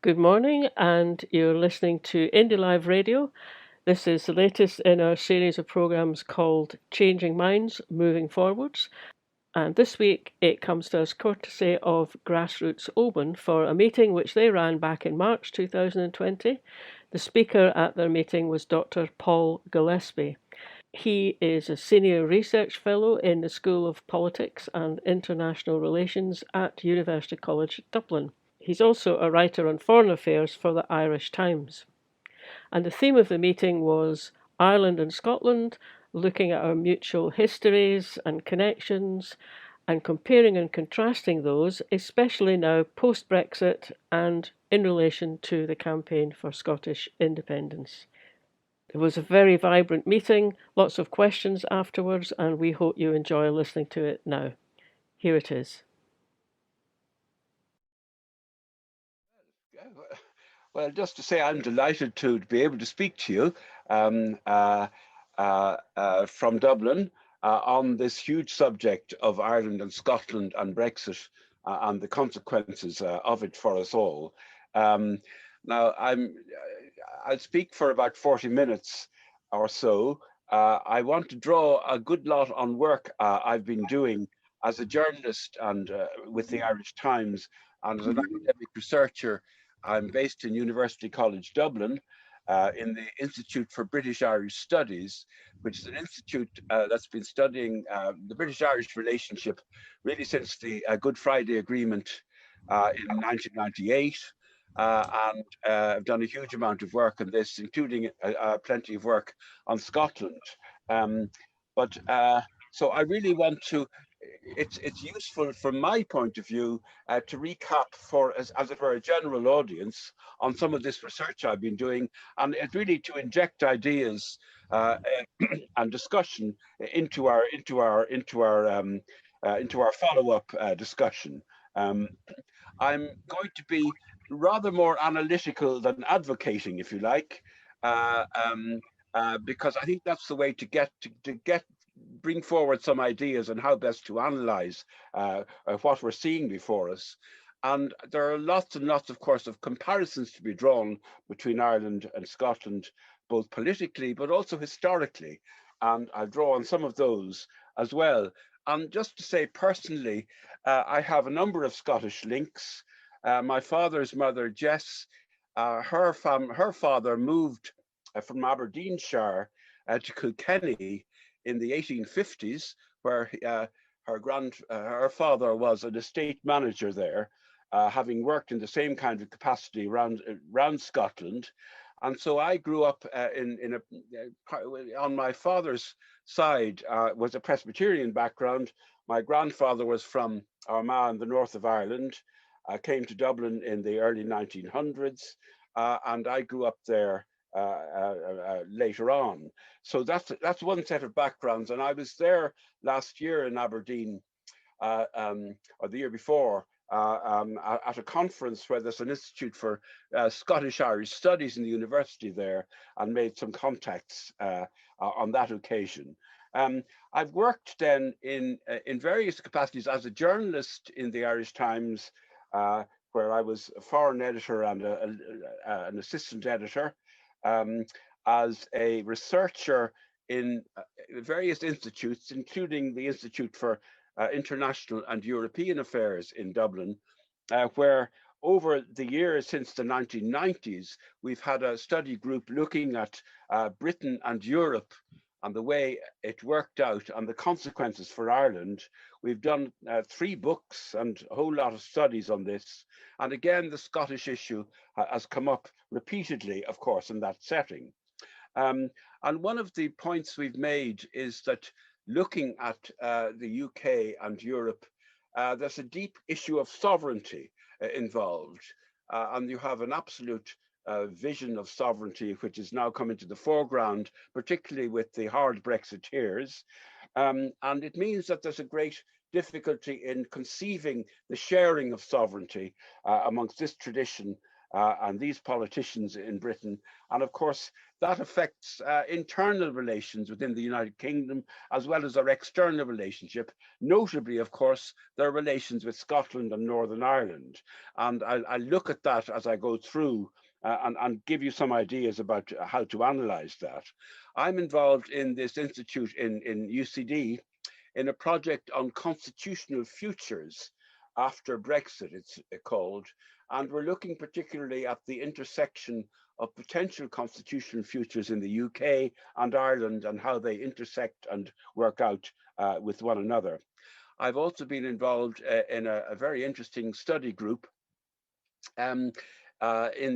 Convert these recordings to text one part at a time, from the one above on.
Good morning, and you're listening to Indyliveradio. This is the latest in our series of programs called Changing Minds, Moving Forwards. And this week it comes to us courtesy of Grassroots Oban for a meeting which they ran back in March 2020. The speaker at their meeting was Dr. Paul Gillespie. He is a senior research fellow in the School of Politics and International Relations at University College Dublin. He's also a writer on foreign affairs for the Irish Times. And the theme of the meeting was Ireland and Scotland, looking at our mutual histories and connections and comparing and contrasting those, especially now post-Brexit and in relation to the campaign for Scottish independence. It was a very vibrant meeting, lots of questions afterwards, and we hope you enjoy listening to it now. Here it is. Well, just to say, I'm delighted to be able to speak to you um, uh, from Dublin on this huge subject of Ireland and Scotland and Brexit and the consequences of it for us all. Now, I'll speak for about 40 minutes or so. I want to draw a good lot on work I've been doing as a journalist and with the Irish Times and as an academic researcher. I'm based in University College Dublin in the Institute for British Irish Studies, which is an institute that's been studying the British-Irish relationship really since the Good Friday Agreement in 1998. And I've done a huge amount of work on this, including plenty of work on Scotland. Um, but so I really want to it's useful from my point of view to recap for as it were a general audience on some of this research I've been doing, and it really to inject ideas and discussion into our follow-up discussion. I'm going to be rather more analytical than advocating, if you like, uh, um, because I think that's the way to get bring forward some ideas on how best to analyze what we're seeing before us. And there are lots and lots, of course, of comparisons to be drawn between Ireland and Scotland, both politically but also historically. And I'll draw on some of those as well. And just to say personally, I have a number of Scottish links. My father's mother, Jess, her father moved from Aberdeenshire to Kilkenny in the 1850s, where her father was an estate manager there, having worked in the same kind of capacity around Scotland. And so I grew up on my father's side was a Presbyterian background. My grandfather was from Armagh in the north of Ireland, came to Dublin in the early 1900s, and I grew up there later on. So that's one set of backgrounds. And I was there last year in Aberdeen, or the year before, at a conference where there's an Institute for Scottish Irish Studies in the university there, and made some contacts on that occasion. I've worked then in various capacities as a journalist in the Irish Times, where I was a foreign editor and an assistant editor, as a researcher in various institutes, including the Institute for International and European Affairs in Dublin, where over the years since the 1990s, we've had a study group looking at Britain and Europe and the way it worked out and the consequences for Ireland. We've done 3 books and a whole lot of studies on this. And again, the Scottish issue has come up repeatedly, of course, in that setting. And one of the points we've made is that looking at the UK and Europe, there's a deep issue of sovereignty involved. And you have an absolute vision of sovereignty, which is now coming to the foreground, particularly with the hard Brexiteers. And it means that there's a great difficulty in conceiving the sharing of sovereignty amongst this tradition and these politicians in Britain. And of course, that affects internal relations within the United Kingdom, as well as our external relationship, notably, of course, their relations with Scotland and Northern Ireland. And I'll look at that as I go through and give you some ideas about how to analyze that. I'm involved in this institute in UCD in a project on constitutional futures after Brexit, it's called, and we're looking particularly at the intersection of potential constitutional futures in the UK and Ireland and how they intersect and work out with one another. I've also been involved in a very interesting study group in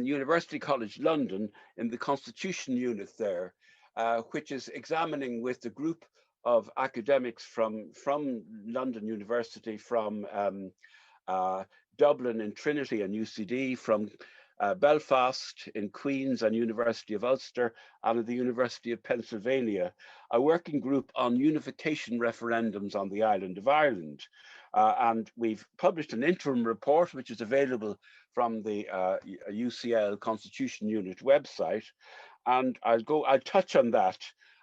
University College London in the Constitution unit there, which is examining with a group of academics from London University, from Dublin in Trinity and UCD, from Belfast in Queen's and University of Ulster, and at the University of Pennsylvania, a working group on unification referendums on the island of Ireland. And we've published an interim report, which is available from the UCL Constitution Unit website. And I'll touch on that.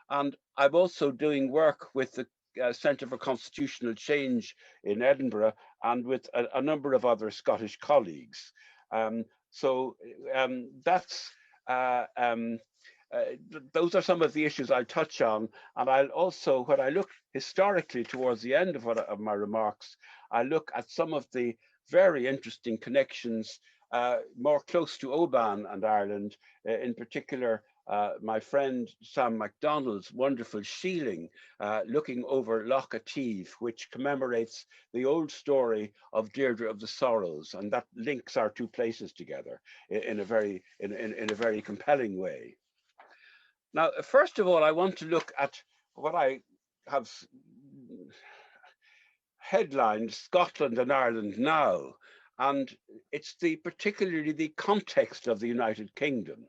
And I'm also doing work with the Centre for Constitutional Change in Edinburgh and with a number of other Scottish colleagues. Those are some of the issues I'll touch on. And I'll also, when I look historically towards the end of my remarks, I look at some of the very interesting connections more close to Oban and Ireland, in particular, my friend Sam MacDonald's wonderful shieling looking over Loch Ativ, which commemorates the old story of Deirdre of the Sorrows, and that links our two places together in a very compelling way. Now, first of all, I want to look at what I have headlined Scotland and Ireland now, and it's particularly the context of the United Kingdom.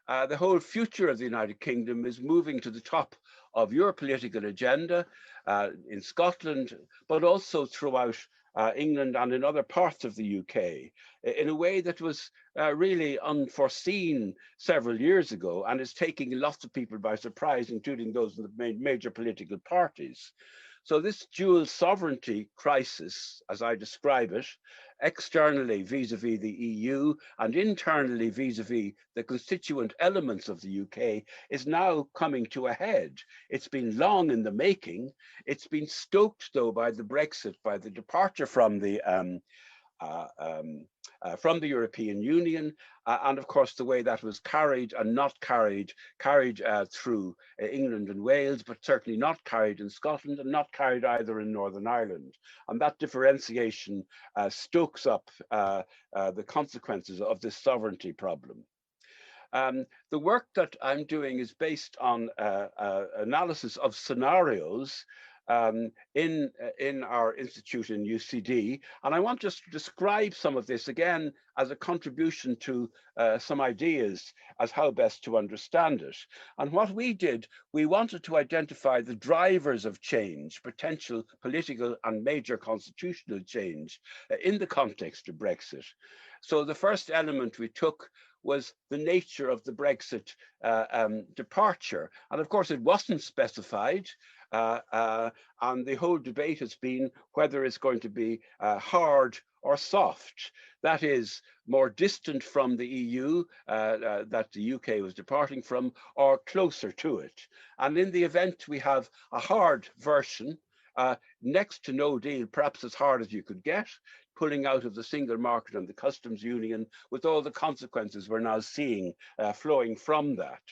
The whole future of the United Kingdom is moving to the top of your political agenda in Scotland, but also throughout England and in other parts of the UK, in a way that was really unforeseen several years ago, and is taking lots of people by surprise, including those in the major political parties. So this dual sovereignty crisis, as I describe it, externally vis-a-vis the EU and internally vis-a-vis the constituent elements of the UK, is now coming to a head. It's been long in the making. It's been stoked, though, by the Brexit, by the departure from the European Union, and of course the way that was carried and not carried through England and Wales, but certainly not carried in Scotland and not carried either in Northern Ireland. And that differentiation stokes up the consequences of this sovereignty problem. The work that I'm doing is based on analysis of scenarios in our institute in UCD. And I want just to describe some of this again as a contribution to some ideas as how best to understand it. And what we did, we wanted to identify the drivers of change, potential political and major constitutional change in the context of Brexit. So the first element we took was the nature of the Brexit departure. And of course, it wasn't specified. And the whole debate has been whether it's going to be hard or soft. That is, more distant from the EU that the UK was departing from, or closer to it. And in the event we have a hard version, next to no deal, perhaps as hard as you could get, pulling out of the single market and the customs union, with all the consequences we're now seeing flowing from that.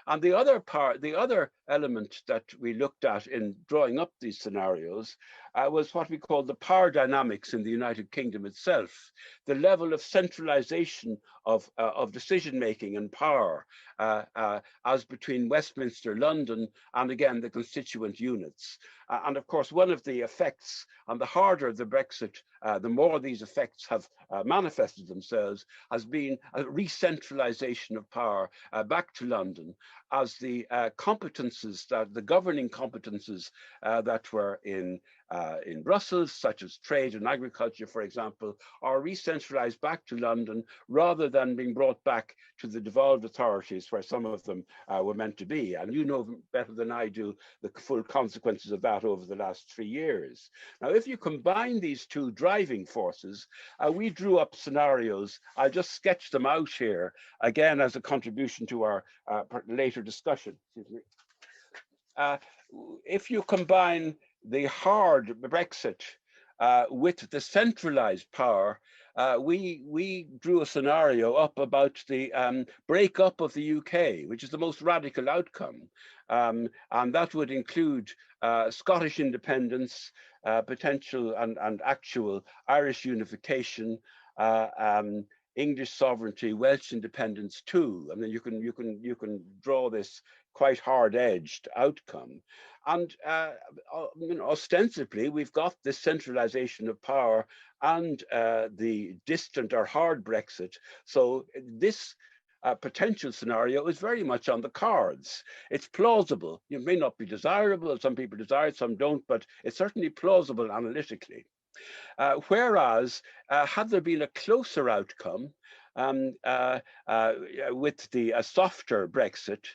And the other element that we looked at in drawing up these scenarios was what we call the power dynamics in the United Kingdom itself, the level of centralization of decision-making and power as between Westminster, London, and again, the constituent units. And of course, one of the effects, and the harder the Brexit, the more these effects have manifested themselves, has been a re-centralization of power back to London, as the competence competences, that the governing competences that were in Brussels, such as trade and agriculture, for example, are re-centralized back to London rather than being brought back to the devolved authorities where some of them were meant to be. And you know better than I do the full consequences of that over the last 3 years. Now, if you combine these two driving forces, we drew up scenarios. I'll just sketch them out here, again, as a contribution to our later discussion. Excuse me. If you combine the hard Brexit with the centralized power, we drew a scenario up about the breakup of the UK, which is the most radical outcome. And that would include Scottish independence, potential and actual Irish unification, English sovereignty, Welsh independence too. I mean, you can draw this quite hard-edged outcome. And ostensibly, we've got this centralization of power and the distant or hard Brexit. So this potential scenario is very much on the cards. It's plausible. It may not be desirable. Some people desire it, some don't, but it's certainly plausible analytically. Whereas, had there been a closer outcome with the softer Brexit,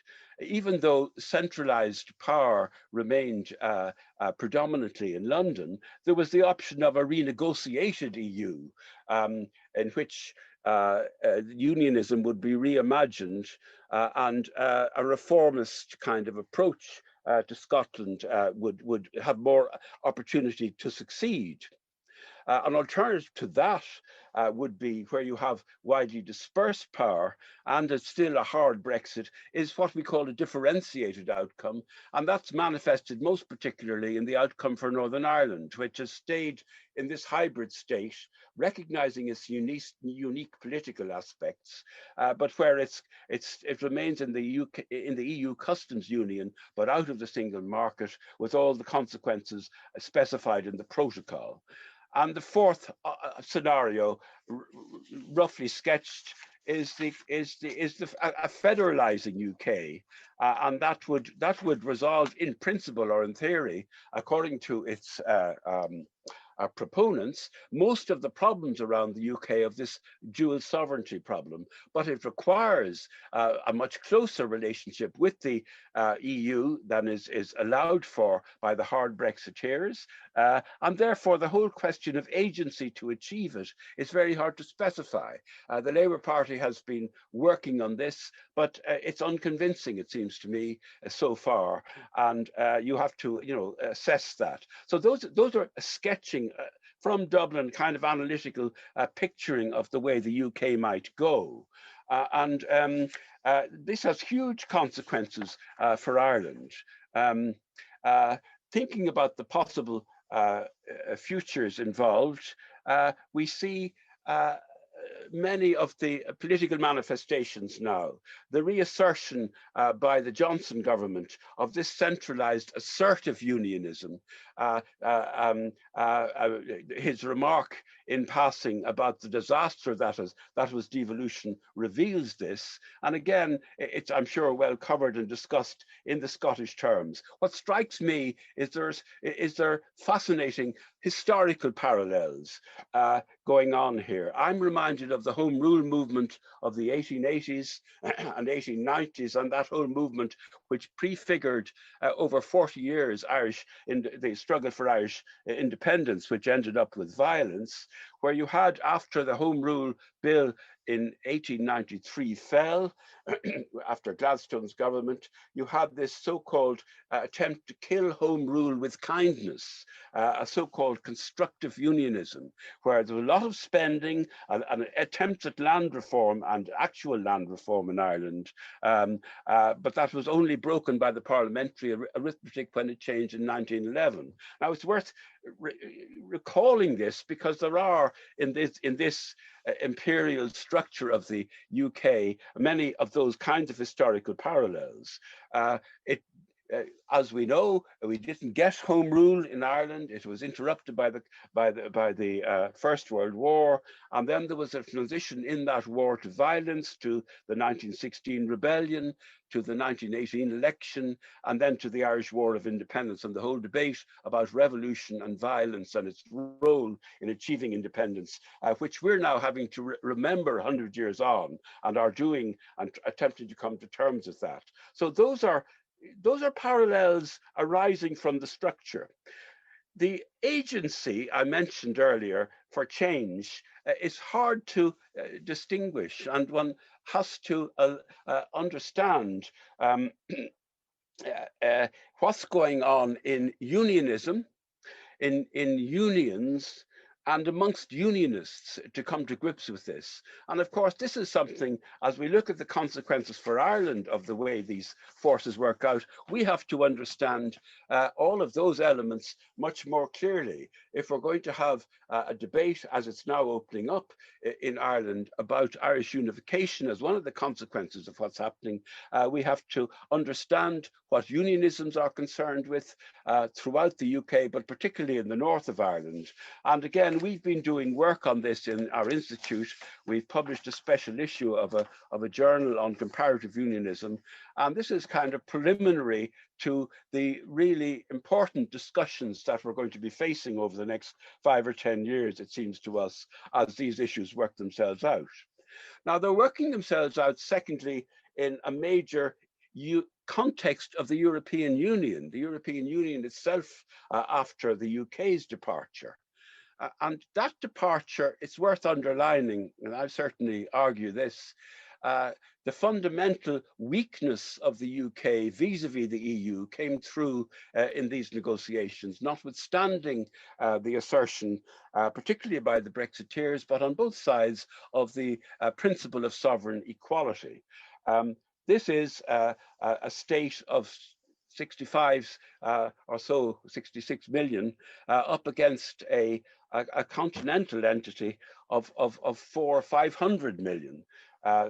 even though centralized power remained predominantly in London, there was the option of a renegotiated EU in which unionism would be reimagined and a reformist kind of approach to Scotland would have more opportunity to succeed. An alternative to that would be where you have widely dispersed power and it's still a hard Brexit, is what we call a differentiated outcome. And that's manifested most particularly in the outcome for Northern Ireland, which has stayed in this hybrid state, recognizing its unique political aspects, but where it remains in the EU customs union, but out of the single market with all the consequences specified in the protocol. And the fourth scenario, roughly sketched, is a federalizing UK, and that would resolve in principle or in theory, according to its proponents, most of the problems around the UK of this dual sovereignty problem, but it requires a much closer relationship with the EU than is allowed for by the hard Brexiteers, and therefore the whole question of agency to achieve it is very hard to specify. The Labour Party has been working on this, but it's unconvincing, it seems to me, so far, and you have to, assess that. So those are sketching from Dublin, kind of analytical picturing of the way the UK might go. This has huge consequences for Ireland. Thinking about the possible futures involved, we see many of the political manifestations now. The reassertion by the Johnson government of this centralized assertive unionism, his remark in passing about the disaster that was devolution reveals this. And again, it's, I'm sure, well covered and discussed in the Scottish terms. What strikes me is there fascinating historical parallels going on here. I'm reminded of the Home Rule movement of the 1880s and 1890s, and that whole movement which prefigured over 40 years in the struggle for Irish independence, which ended up with violence, where you had, after the Home Rule Bill in 1893 fell, after Gladstone's government, you had this so-called attempt to kill Home Rule with kindness, a so-called constructive unionism, where there was a lot of spending and attempts at land reform and actual land reform in Ireland, but that was only broken by the parliamentary arithmetic when it changed in 1911. Now, it's worth recalling this because there are in this imperial structure of the UK many of those kinds of historical parallels. as we know, we didn't get home rule in Ireland. It was interrupted by the First World War, and then there was a transition in that war to violence, to the 1916 rebellion, to the 1918 election, and then to the Irish War of Independence, and the whole debate about revolution and violence and its role in achieving independence, which we're now having to remember 100 years on, and are doing and attempting to come to terms with that. So those are parallels arising from the structure. The agency I mentioned earlier for change is hard to distinguish, and one has to understand what's going on in unionism, in unions, and amongst unionists to come to grips with this. And of course, this is something, as we look at the consequences for Ireland of the way these forces work out, we have to understand all of those elements much more clearly. If we're going to have a debate, as it's now opening up in Ireland, about Irish unification as one of the consequences of what's happening, we have to understand what unionisms are concerned with throughout the UK, but particularly in the north of Ireland. And again, we've been doing work on this in our institute. We've published a special issue of a journal on comparative unionism. And this is kind of preliminary to the really important discussions that we're going to be facing over the next 5 or 10 years, it seems to us, as these issues work themselves out. Now, they're working themselves out, secondly, in a major context of the European Union itself after the UK's departure. And that departure, it's worth underlining, and I certainly argue this, the fundamental weakness of the UK vis-a-vis the EU came through in these negotiations, notwithstanding the assertion, particularly by the Brexiteers, but on both sides, of the principle of sovereign equality. This is a state of 65 or so, 66 million, up against a continental entity of 400 or 500 million.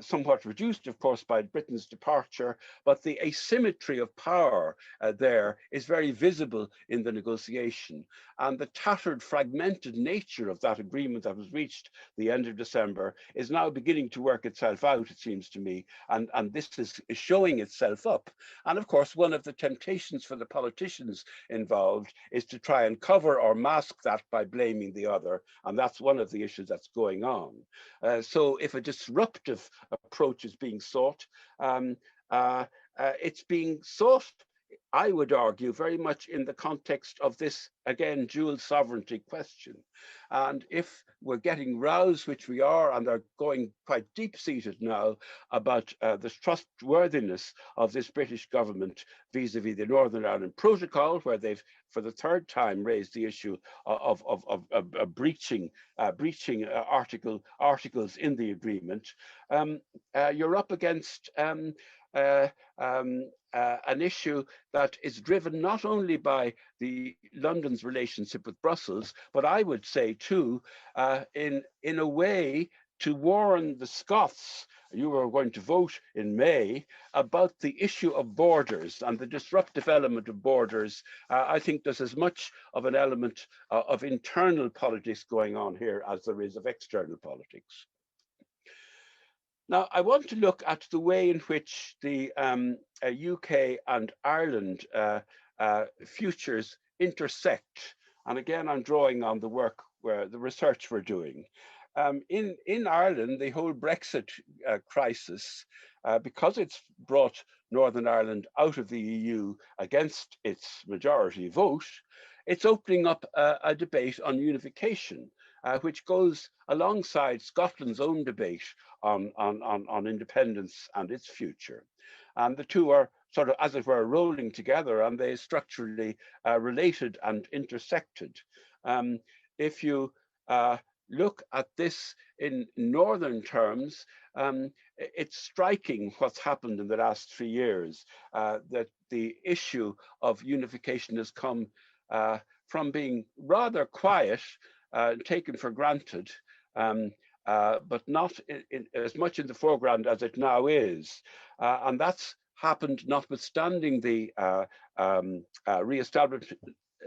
Somewhat reduced, of course, by Britain's departure, but the asymmetry of power there is very visible in the negotiation. And the tattered, fragmented nature of that agreement that was reached the end of December is now beginning to work itself out, it seems to me, and this is showing itself up. And of course, one of the temptations for the politicians involved is to try and cover or mask that by blaming the other, and that's one of the issues that's going on. So if a disruptive approach is being sought, it's being sought, I would argue, very much in the context of this, again, dual sovereignty question. And if we're getting rows, which we are, and are going quite deep-seated now about the trustworthiness of this British government vis-a-vis the Northern Ireland Protocol, where they've, for the third time, raised the issue of breaching articles in the agreement, you're up against an issue that is driven not only by London's relationship with Brussels, but I would say too, in a way, to warn the Scots, you are going to vote in May, about the issue of borders and the disruptive element of borders. I think there's as much of an element of internal politics going on here as there is of external politics. Now, I want to look at the way in which the UK and Ireland futures intersect. And again, I'm drawing on the work where the research we're doing. In Ireland, the whole Brexit crisis, because it's brought Northern Ireland out of the EU against its majority vote, it's opening up a debate on unification, which goes alongside Scotland's own debate on independence and its future. And the two are sort of, as it were, rolling together, and they structurally related and intersected. If you look at this in northern terms, it's striking what's happened in the last 3 years, that the issue of unification has come from being rather quiet, taken for granted, but not as much in the foreground as it now is. And that's happened notwithstanding the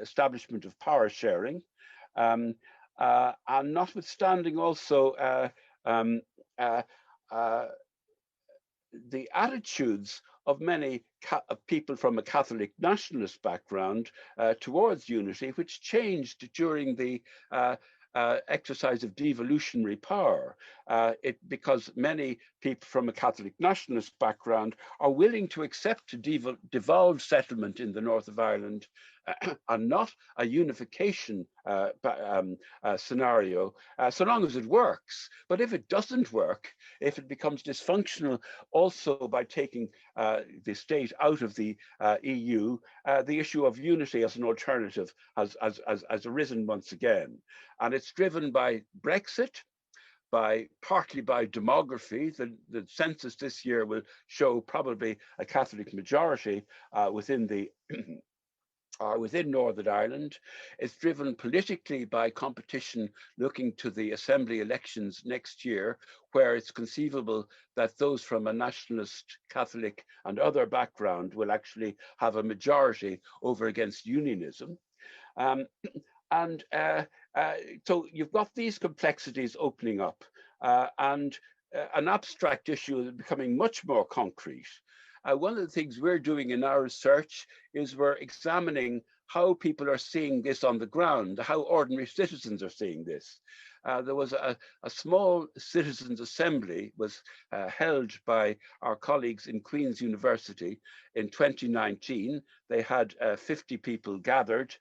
establishment of power sharing, and notwithstanding also um, uh, uh, the attitudes of many people from a Catholic nationalist background towards unity, which changed during the exercise of devolutionary power, because many people from a Catholic nationalist background are willing to accept a devolved settlement in the north of Ireland and not a unification scenario, so long as it works. But if it doesn't work, if it becomes dysfunctional also by taking the state out of the EU, the issue of unity as an alternative has arisen once again. And it's driven by Brexit, partly by demography. The census this year will show probably a Catholic majority within the within Northern Ireland. It's driven politically by competition looking to the assembly elections next year, where it's conceivable that those from a nationalist, Catholic and other background will actually have a majority over against unionism. So you've got these complexities opening up and an abstract issue is becoming much more concrete. One of the things we're doing in our research is we're examining how people are seeing this on the ground, how ordinary citizens are seeing this. There was a small citizens' assembly was held by our colleagues in Queen's University in 2019. They had 50 people gathered,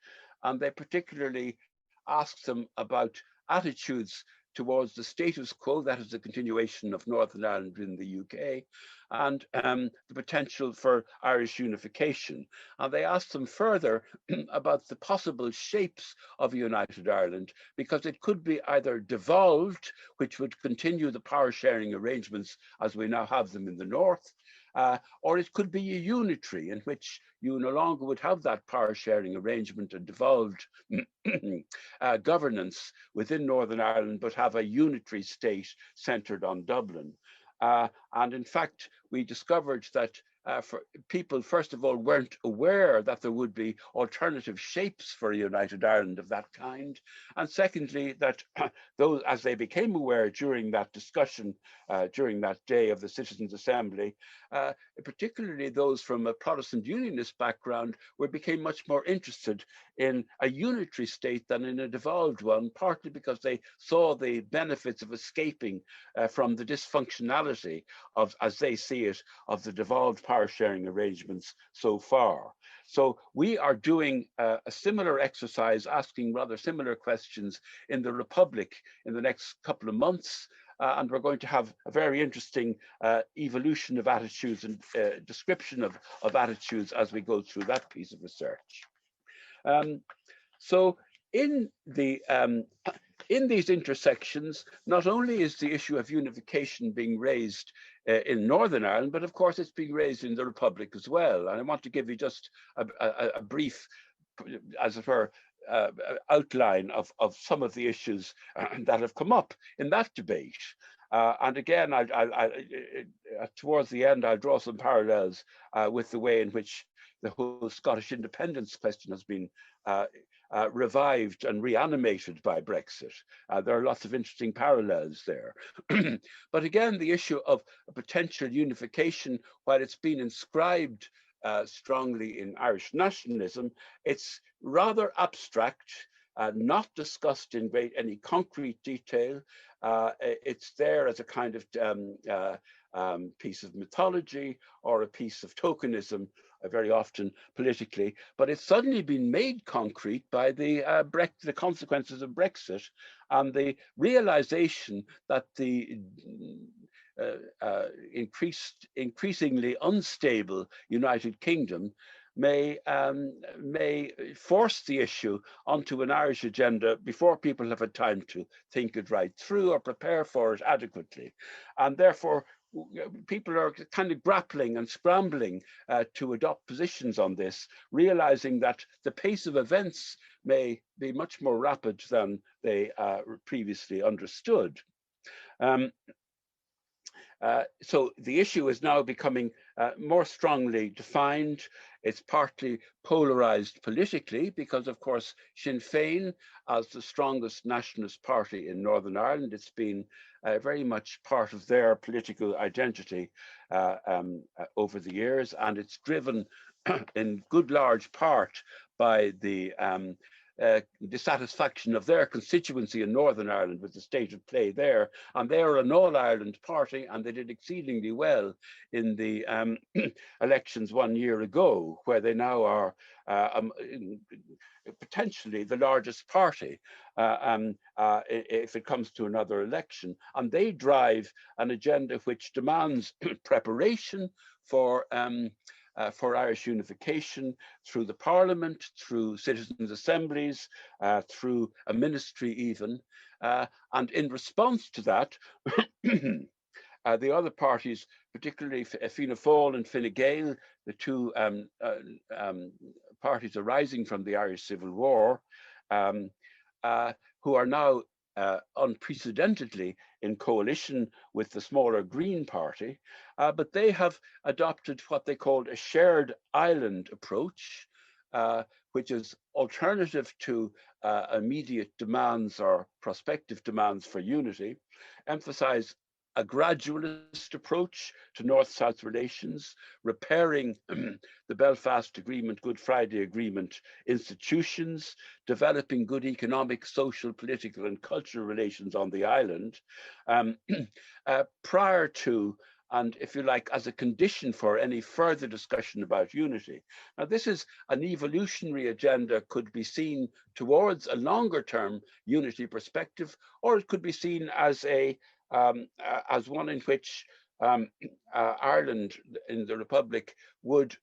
and they particularly asked them about attitudes towards the status quo, that is the continuation of Northern Ireland in the UK, and the potential for Irish unification. And they asked them further about the possible shapes of a united Ireland, because it could be either devolved, which would continue the power sharing arrangements as we now have them in the north, or it could be a unitary in which you no longer would have that power sharing arrangement and devolved governance within Northern Ireland, but have a unitary state centred on Dublin. And in fact, we discovered that for people, first of all, weren't aware that there would be alternative shapes for a united Ireland of that kind. And secondly, that those, as they became aware during that discussion, during that day of the Citizens' Assembly, particularly those from a Protestant unionist background, became much more interested in a unitary state than in a devolved one, partly because they saw the benefits of escaping from the dysfunctionality of, as they see it, of the devolved power sharing arrangements so far. So we are doing a similar exercise, asking rather similar questions in the Republic in the next couple of months. And we're going to have a very interesting evolution of attitudes and description of attitudes as we go through that piece of research. So in these intersections, not only is the issue of unification being raised in Northern Ireland, but of course it's being raised in the Republic as well. And I want to give you just a brief, as it were, outline of some of the issues that have come up in that debate. And again, towards the end, I'll draw some parallels with the way in which the whole Scottish independence question has been revived and reanimated by Brexit. There are lots of interesting parallels there. But again, the issue of a potential unification, while it's been inscribed strongly in Irish nationalism, it's rather abstract, not discussed in any concrete detail. It's there as a kind of piece of mythology or a piece of tokenism, very often politically, but it's suddenly been made concrete by the consequences of Brexit and the realization that the increasingly unstable United Kingdom may force the issue onto an Irish agenda before people have had time to think it right through or prepare for it adequately. And therefore, people are kind of grappling and scrambling to adopt positions on this, realizing that the pace of events may be much more rapid than they previously understood. So the issue is now becoming more strongly defined. It's partly polarized politically because, of course, Sinn Féin, as the strongest nationalist party in Northern Ireland, it's been very much part of their political identity over the years, and it's driven in good large part by the dissatisfaction of their constituency in Northern Ireland with the state of play there. And they are an all-Ireland party, and they did exceedingly well in the elections 1 year ago, where they now are potentially the largest party if it comes to another election. And they drive an agenda which demands preparation for Irish unification through the Parliament, through citizens' assemblies, through a ministry even. And in response to that, the other parties, particularly Fianna Fáil and Fine Gael, the two parties arising from the Irish Civil War, who are now unprecedentedly in coalition with the smaller Green Party, but they have adopted what they called a shared island approach, which is alternative to immediate demands or prospective demands for unity, emphasize a gradualist approach to North-South relations, repairing the Belfast Agreement, Good Friday Agreement institutions, developing good economic, social, political and cultural relations on the island, prior to, and if you like, as a condition for any further discussion about unity. Now, this is an evolutionary agenda, could be seen towards a longer term unity perspective, or it could be seen as one in which Ireland in the Republic would,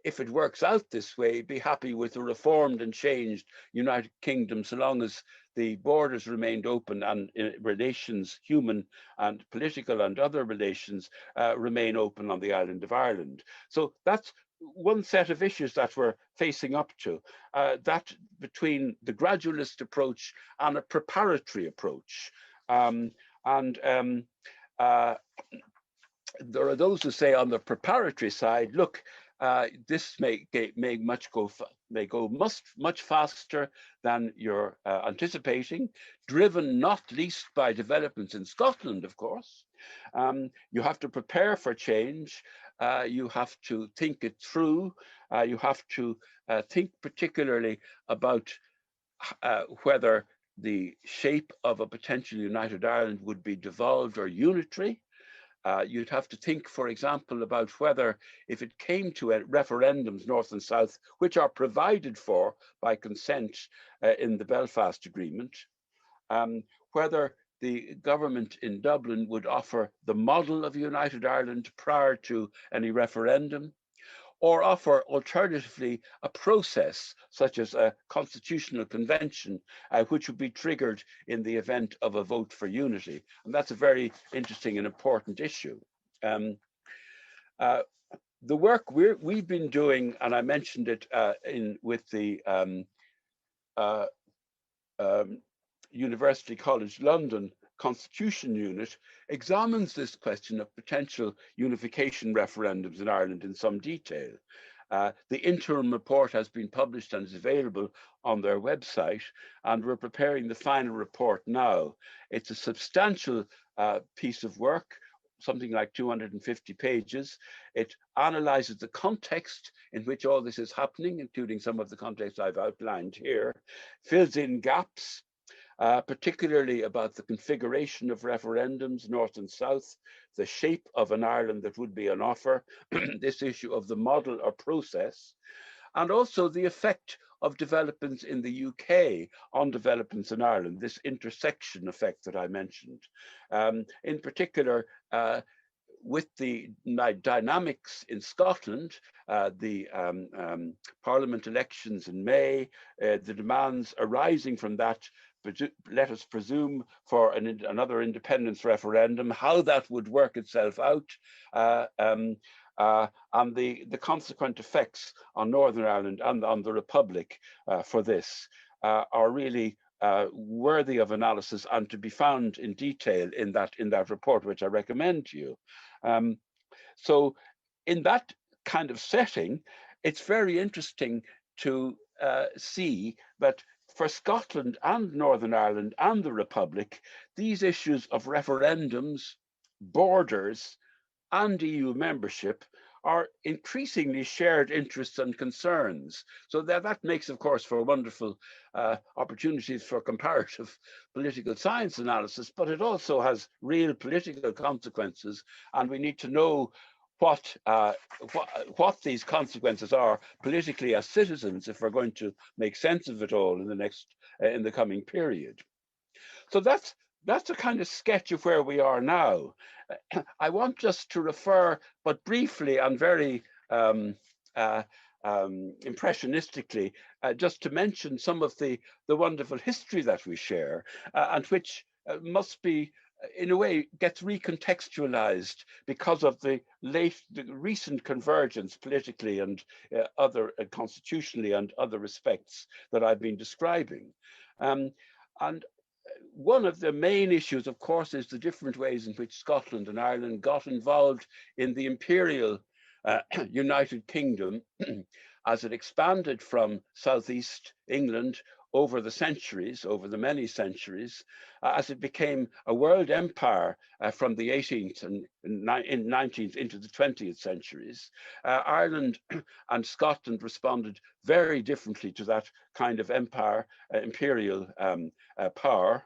if it works out this way, be happy with a reformed and changed United Kingdom so long as the borders remained open and relations, human and political and other relations, remain open on the island of Ireland. So that's one set of issues that we're facing up to, that between the gradualist approach and a preparatory approach. There are those who say on the preparatory side, look, this may go much faster than you're anticipating, driven not least by developments in Scotland, of course. You have to prepare for change. You have to think it through. You have to think particularly about whether the shape of a potential united Ireland would be devolved or unitary. You'd have to think, for example, about whether, if it came to referendums, North and South, which are provided for by consent in the Belfast Agreement, whether the government in Dublin would offer the model of a united Ireland prior to any referendum, or offer alternatively a process such as a constitutional convention, which would be triggered in the event of a vote for unity. And that's a very interesting and important issue. The work we've been doing, and I mentioned it with the University College London Constitution Unit, examines this question of potential unification referendums in Ireland in some detail. The interim report has been published and is available on their website, and we're preparing the final report now. It's a substantial piece of work, something like 250 pages. It analyzes the context in which all this is happening, including some of the context I've outlined here, fills in gaps, particularly about the configuration of referendums, North and South, the shape of an Ireland that would be on offer, this issue of the model or process, and also the effect of developments in the UK on developments in Ireland, this intersection effect that I mentioned. In particular, with the dynamics in Scotland, the Parliament elections in May, the demands arising from that, let us presume, for another independence referendum, how that would work itself out, and the consequent effects on Northern Ireland and on the Republic for this are really worthy of analysis and to be found in detail in that report, which I recommend to you. So in that kind of setting, it's very interesting to see that for Scotland and Northern Ireland and the Republic, these issues of referendums, borders, and EU membership are increasingly shared interests and concerns. So that makes, of course, for wonderful opportunities for comparative political science analysis, but it also has real political consequences, and we need to know what these consequences are politically as citizens if we're going to make sense of it all in the coming period. So that's a kind of sketch of where we are now. I want just to refer, but briefly and very impressionistically, just to mention some of the wonderful history that we share, and which must be, in a way, gets recontextualized because of the recent convergence politically and constitutionally and other respects that I've been describing. And one of the main issues, of course, is the different ways in which Scotland and Ireland got involved in the imperial United Kingdom as it expanded from southeast England over the many centuries, as it became a world empire from the 18th and 19th into the 20th centuries. Ireland and Scotland responded very differently to that kind of imperial power.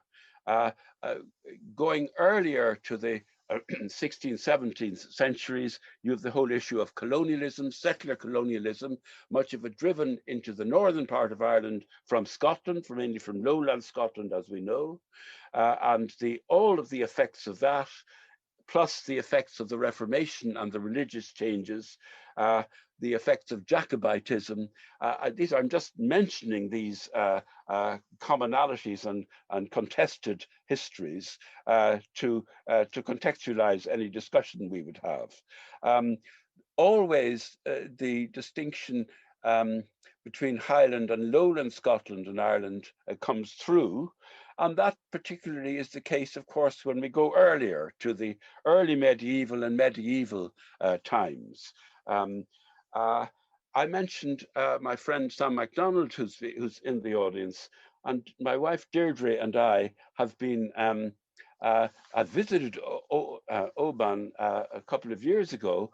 Going earlier to the 16th, 17th centuries, you have the whole issue of colonialism, settler colonialism, much of it driven into the northern part of Ireland from Scotland, mainly from lowland Scotland, as we know, and all of the effects of that, plus the effects of the Reformation and the religious changes, the effects of Jacobitism. I'm just mentioning these commonalities and contested histories to contextualize any discussion we would have. Always the distinction between Highland and Lowland Scotland and Ireland comes through. And that particularly is the case, of course, when we go earlier to the early medieval and medieval times. I mentioned my friend Sam MacDonald, who's in the audience, and my wife Deirdre and I have been. I visited Oban a couple of years ago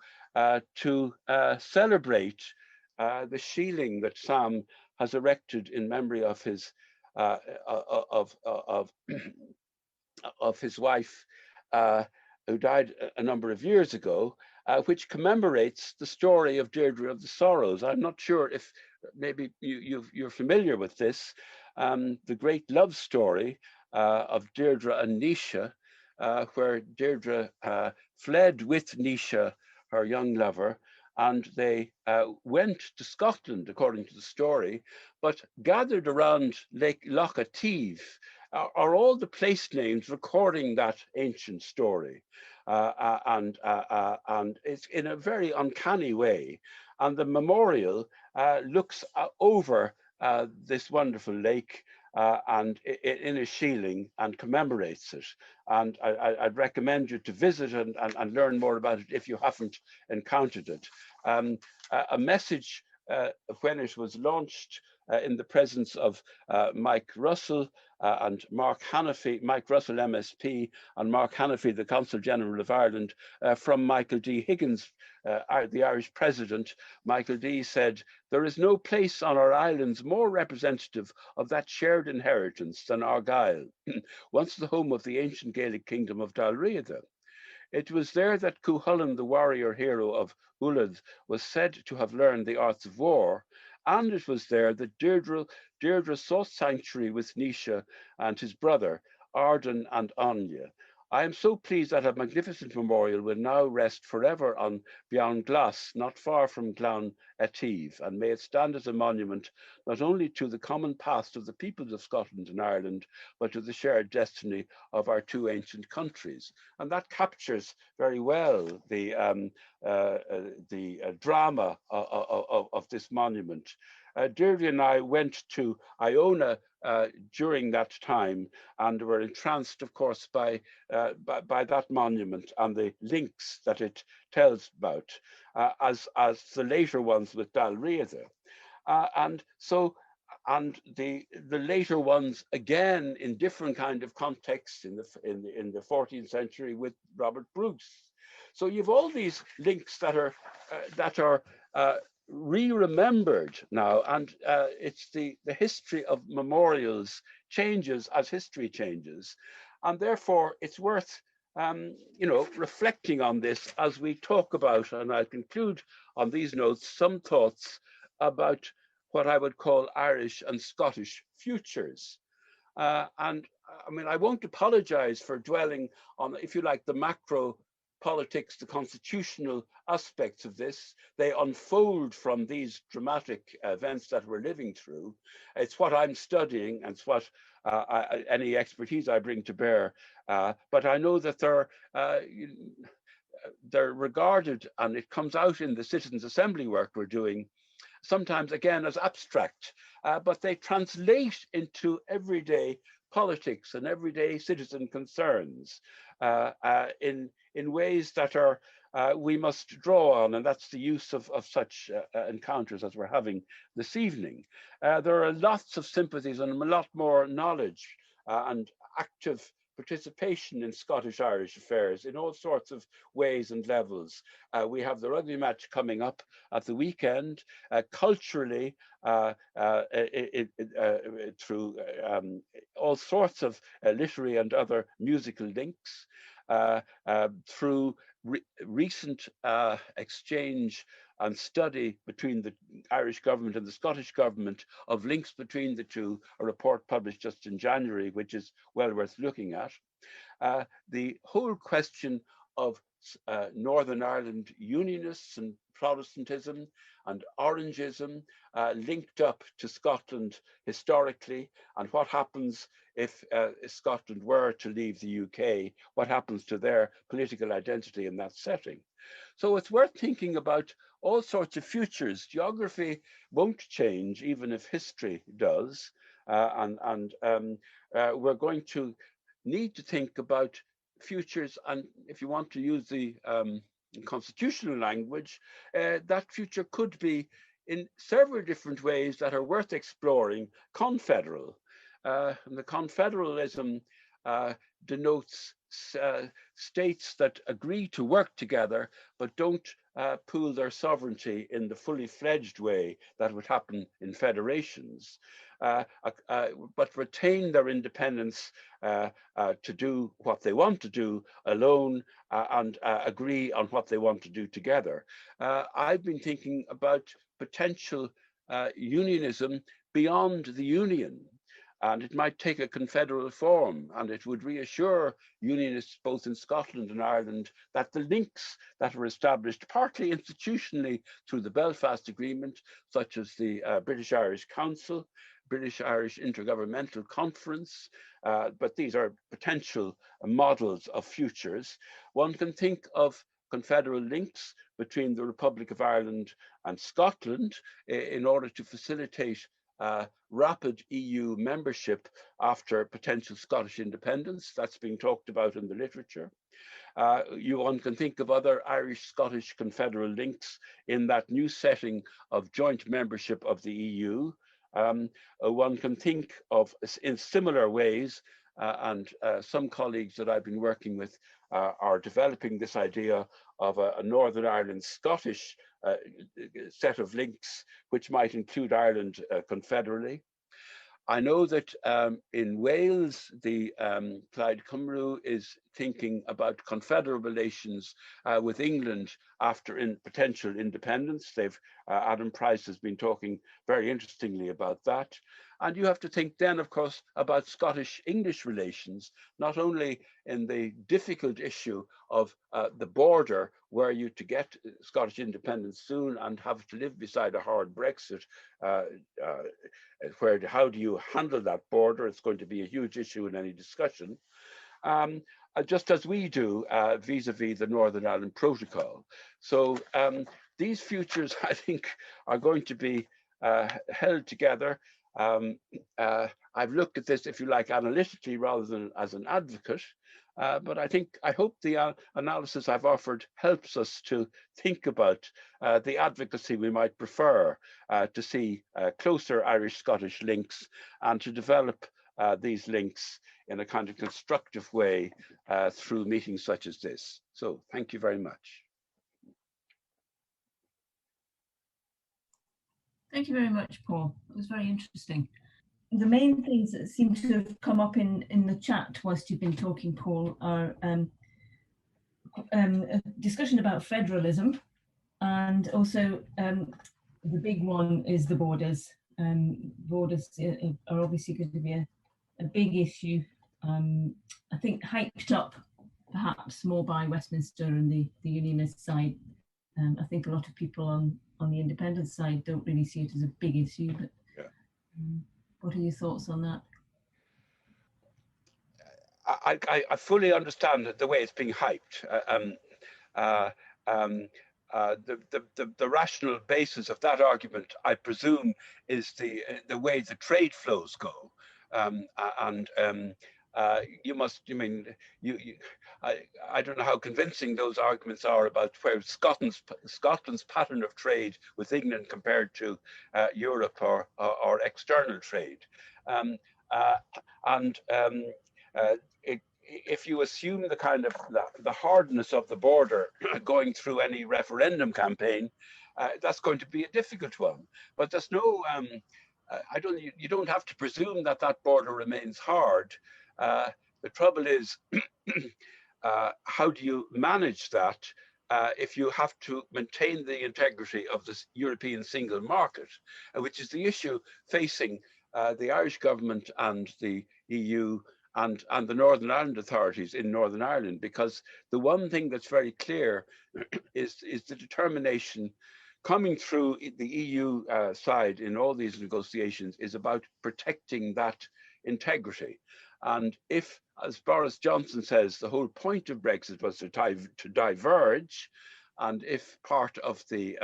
to celebrate the shieling that Sam has erected in memory of his of his wife, who died a number of years ago, which commemorates the story of Deirdre of the Sorrows. I'm not sure if maybe you're familiar with this, the great love story of Deirdre and Naoise, where Deirdre fled with Naoise, her young lover, and they went to Scotland, according to the story, but gathered around Loch Ative are all the place names recording that ancient story, and it's in a very uncanny way. And the memorial looks over this wonderful lake and in a shieling and commemorates it. And I'd recommend you to visit and learn more about it if you haven't encountered it. A message when it was launched in the presence of Mike Russell and Mark Hannafy, Mike Russell MSP, and Mark Hannafy, the Consul General of Ireland, from Michael D. Higgins, the Irish president. Michael D. said, "There is no place on our islands more representative of that shared inheritance than Argyll, once the home of the ancient Gaelic kingdom of Dalriada. It was there that Cuchulainn, the warrior hero of Ullad, was said to have learned the arts of war, and it was there that Deirdre sought sanctuary with Naoise and his brother, Arden and Anya. I am so pleased that a magnificent memorial will now rest forever on Bean Glas, not far from Glan Etive, and may it stand as a monument not only to the common past of the peoples of Scotland and Ireland, but to the shared destiny of our two ancient countries." And that captures very well the drama of this monument. Deirdre and I went to Iona during that time and were entranced, of course, by that monument and the links that it tells about, as the later ones with Dal Riada. And so, and the later ones again in different kind of contexts in the 14th century with Robert Bruce. So you've all these links that are re-remembered now, and it's the history of memorials changes as history changes, and therefore it's worth reflecting on this as we talk about, and I'll conclude on these notes, some thoughts about what I would call Irish and Scottish futures. And I mean, I won't apologize for dwelling on, if you like, the macro politics, the constitutional aspects of this. They unfold from these dramatic events that we're living through. It's what I'm studying, and it's what any expertise I bring to bear. But I know that they're regarded, and it comes out in the Citizens' Assembly work we're doing, sometimes again as abstract, but they translate into everyday politics and everyday citizen concerns in ways that are we must draw on, and that's the use of such encounters as we're having this evening. There are lots of sympathies and a lot more knowledge and active participation in Scottish-Irish affairs in all sorts of ways and levels. We have the rugby match coming up at the weekend. Culturally, through all sorts of literary and other musical links, through recent exchange and study between the Irish government and the Scottish government of links between the two, a report published just in January, which is well worth looking at. The whole question of Northern Ireland unionists and Protestantism and Orangism linked up to Scotland historically, and what happens if Scotland were to leave the UK, what happens to their political identity in that setting. So it's worth thinking about all sorts of futures. Geography won't change, even if history does. We're going to need to think about futures, and if you want to use the constitutional language, that future could be in several different ways that are worth exploring, confederal. And the confederalism denotes states that agree to work together, but don't pool their sovereignty in the fully fledged way that would happen in federations, but retain their independence to do what they want to do alone and agree on what they want to do together. I've been thinking about potential unionism beyond the union. And it might take a confederal form, and it would reassure unionists both in Scotland and Ireland that the links that were established partly institutionally through the Belfast Agreement, such as the British-Irish Council, British-Irish Intergovernmental Conference, but these are potential models of futures. One can think of confederal links between the Republic of Ireland and Scotland in order to facilitate rapid EU membership after potential Scottish independence. That's being talked about in the literature. One can think of other Irish-Scottish confederal links in that new setting of joint membership of the EU. One can think of, in similar ways, and some colleagues that I've been working with are developing this idea of a Northern Ireland Scottish set of links, which might include Ireland confederally. I know that in Wales, the Plaid Cymru is thinking about confederal relations with England after potential independence. Adam Price has been talking very interestingly about that. And you have to think then, of course, about Scottish-English relations, not only in the difficult issue of the border, were you to get Scottish independence soon and have to live beside a hard Brexit, how do you handle that border? It's going to be a huge issue in any discussion. Just as we do vis-a-vis the Northern Ireland Protocol. So these futures, I think, are going to be held together. I've looked at this, if you like, analytically rather than as an advocate. But I hope the analysis I've offered helps us to think about the advocacy we might prefer to see closer Irish-Scottish links and to develop these links in a kind of constructive way through meetings such as this. So thank you very much. Thank you very much, Paul. It was very interesting. The main things that seem to have come up in the chat whilst you've been talking, Paul, are a discussion about federalism, and also the big one is the borders. Borders are obviously going to be a big issue, I think hyped up perhaps more by Westminster and the unionist side. I think a lot of people on the independent side don't really see it as a big issue, but what are your thoughts on that? I fully understand the way it's being hyped. The rational basis of that argument, I presume, is the way the trade flows go, I don't know how convincing those arguments are about where Scotland's pattern of trade with England compared to Europe or external trade. If you assume the kind of the hardness of the border going through any referendum campaign, that's going to be a difficult one. But there's no, you don't have to presume that that border remains hard. The trouble is, how do you manage that if you have to maintain the integrity of the European single market, which is the issue facing the Irish government and the EU and the Northern Ireland authorities in Northern Ireland, because the one thing that's very clear is the determination coming through the EU side in all these negotiations is about protecting that integrity. And if, as Boris Johnson says, the whole point of Brexit was to diverge, and if part of the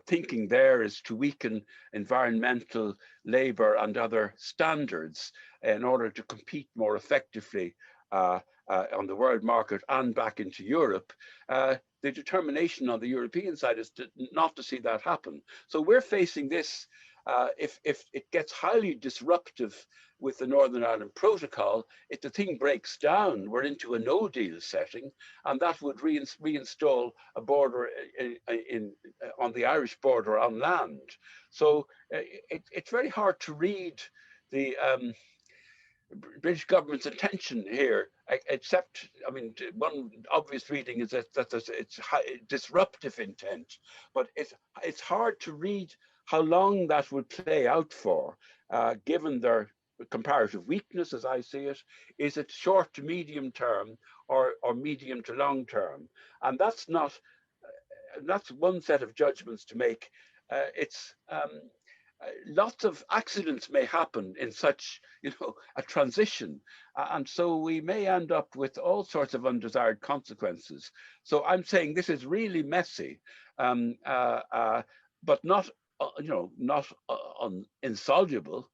thinking there is to weaken environmental, labour and other standards in order to compete more effectively on the world market and back into Europe, the determination on the European side is not to see that happen. So we're facing this, if it gets highly disruptive with the Northern Ireland Protocol, if the thing breaks down, we're into a no-deal setting, and that would reinstall a border on the Irish border on land. So it's very hard to read the British government's intention here, except, I mean, one obvious reading is that it's disruptive intent, but it's hard to read how long that would play out for, given their comparative weakness, as I see it. Is it short to medium term or medium to long term? And that's not, that's one set of judgments to make. Lots of accidents may happen in such, a transition. And so we may end up with all sorts of undesired consequences. So I'm saying this is really messy, but not, not insoluble.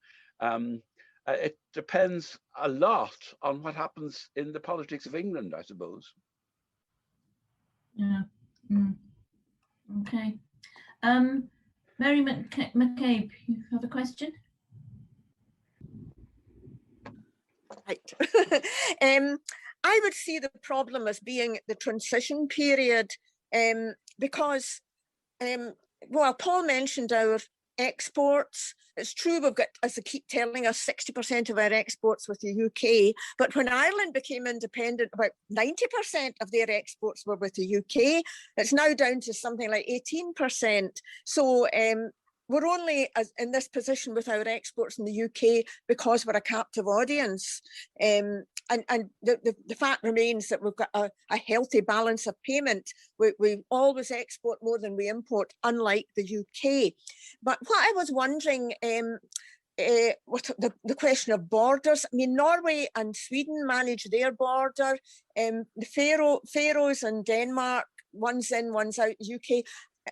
It depends a lot on what happens in the politics of England, I suppose. Yeah. Okay. Mary McCabe, you have a question? Right. I would see the problem as being the transition period, because, well, Paul mentioned our exports. It's true, we've got, as they keep telling us, 60% of our exports with the UK, but when Ireland became independent, about 90% of their exports were with the UK. It's now down to something like 18%. So we're only in this position with our exports in the UK because we're a captive audience. And the fact remains that we've got a healthy balance of payment. We always export more than we import, unlike the UK. But what I was wondering, with the question of borders, I mean, Norway and Sweden manage their border. The Faroes and Denmark, one's in, one's out, UK.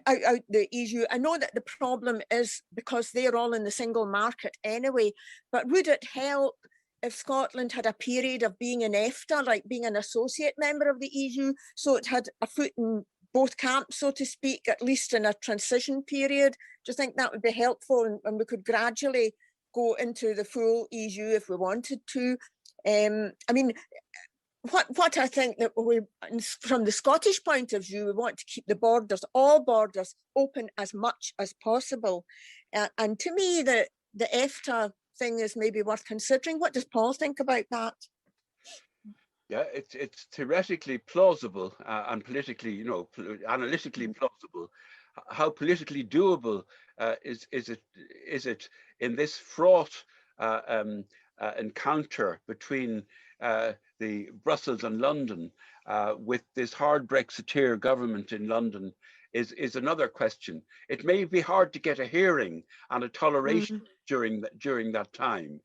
out the EU. I know that the problem is because they're all in the single market anyway, but would it help if Scotland had a period of being in EFTA, like being an associate member of the EU, so it had a foot in both camps, so to speak, at least in a transition period? Do you think that would be helpful, and we could gradually go into the full EU if we wanted to? I mean, what I think that we, from the Scottish point of view, we want to keep the borders, all borders, open as much as possible. And to me, the EFTA thing is maybe worth considering. What does Paul think about that? Yeah, it's theoretically plausible and politically, analytically plausible. How politically doable is it in this fraught encounter between the Brussels and London with this hard Brexiteer government in London is another question. It may be hard to get a hearing and a toleration during that time.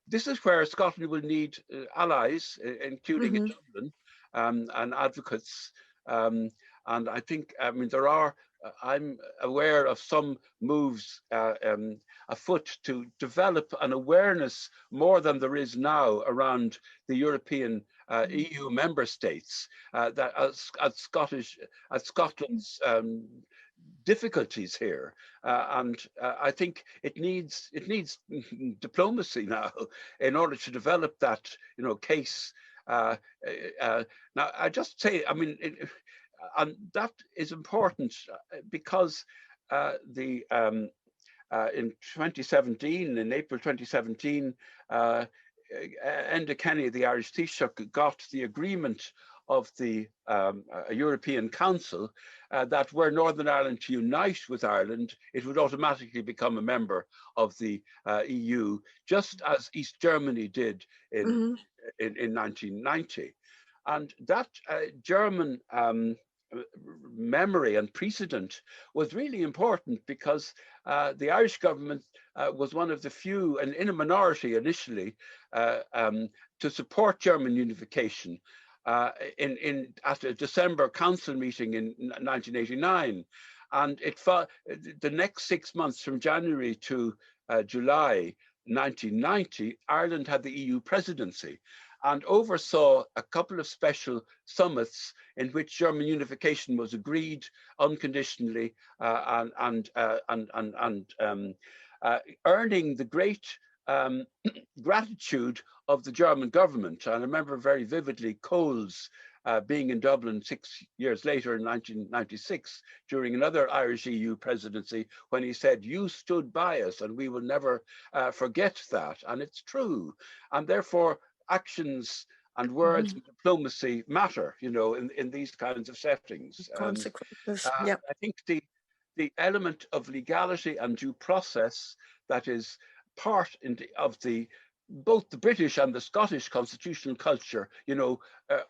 This is where Scotland will need allies, including in Dublin, and advocates. And I think, there are, I'm aware of some moves afoot to develop an awareness more than there is now around the European EU member states, that as Scotland's difficulties here, and I think it needs diplomacy now in order to develop that case. Now I just say, and that is important because in 2017, in April 2017, Enda Kenny, the Irish Taoiseach, got the agreement of the European Council that were Northern Ireland to unite with Ireland, it would automatically become a member of the EU, just as East Germany did in 1990. And that German memory and precedent was really important because the Irish government was one of the few, and in a minority initially, to support German unification at a December council meeting in 1989. And the next 6 months, from January to July 1990, Ireland had the EU presidency and oversaw a couple of special summits in which German unification was agreed unconditionally, and earning the great gratitude of the German government. And I remember very vividly Coles being in Dublin 6 years later in 1996 during another Irish EU presidency, when he said, "You stood by us and we will never forget that." And it's true. And therefore, actions and words and diplomacy matter, in these kinds of settings. Consequences. I think the element of legality and due process that is part of both the British and the Scottish constitutional culture,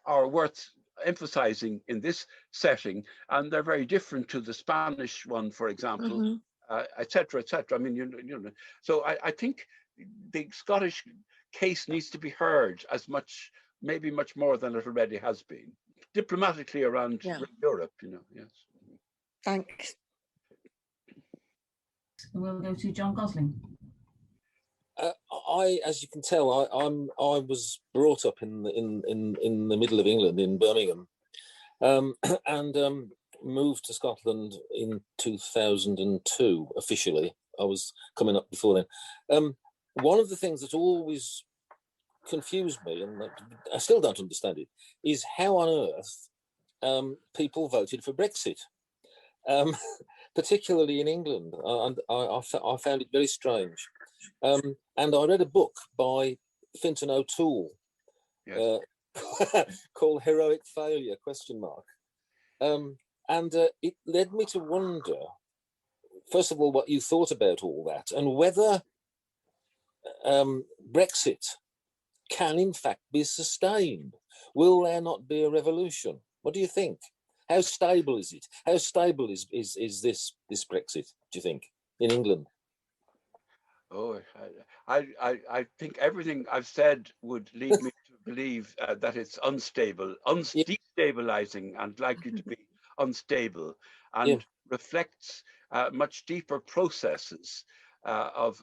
are worth emphasizing in this setting, and they're very different to the Spanish one, for example, et cetera, et cetera. So I think the Scottish case needs to be heard as much, maybe much more than it already has been, diplomatically around Europe, yes. Thanks. We'll go to John Gosling. As you can tell, I was brought up in the middle of England, in Birmingham, and moved to Scotland in 2002 officially. I was coming up before then. One of the things that always confused me, and I still don't understand it, is how on earth people voted for Brexit, particularly in England. And I found it very strange. And I read a book by Fintan O'Toole, yes, called Heroic Failure, ? And it led me to wonder, first of all, what you thought about all that, and whether Brexit can in fact be sustained. Will there not be a revolution? What do you think? How stable is it? How stable is this Brexit, do you think, in England? Oh, I think everything I've said would lead me to believe that it's unstable, destabilizing, and likely to be unstable. And reflects much deeper processes going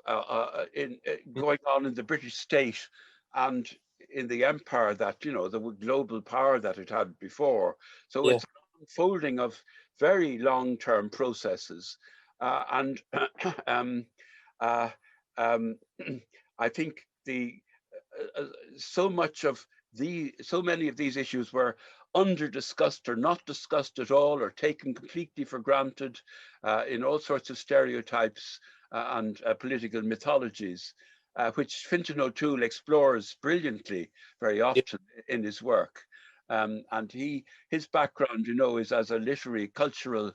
on in the British state and in the empire that, the global power that it had before. So Yeah. it's an unfolding of very long-term processes. And I think so many of these issues were under-discussed or not discussed at all, or taken completely for granted in all sorts of stereotypes and political mythologies, which Fintan O'Toole explores brilliantly very often in his work. And his background, is as a literary, cultural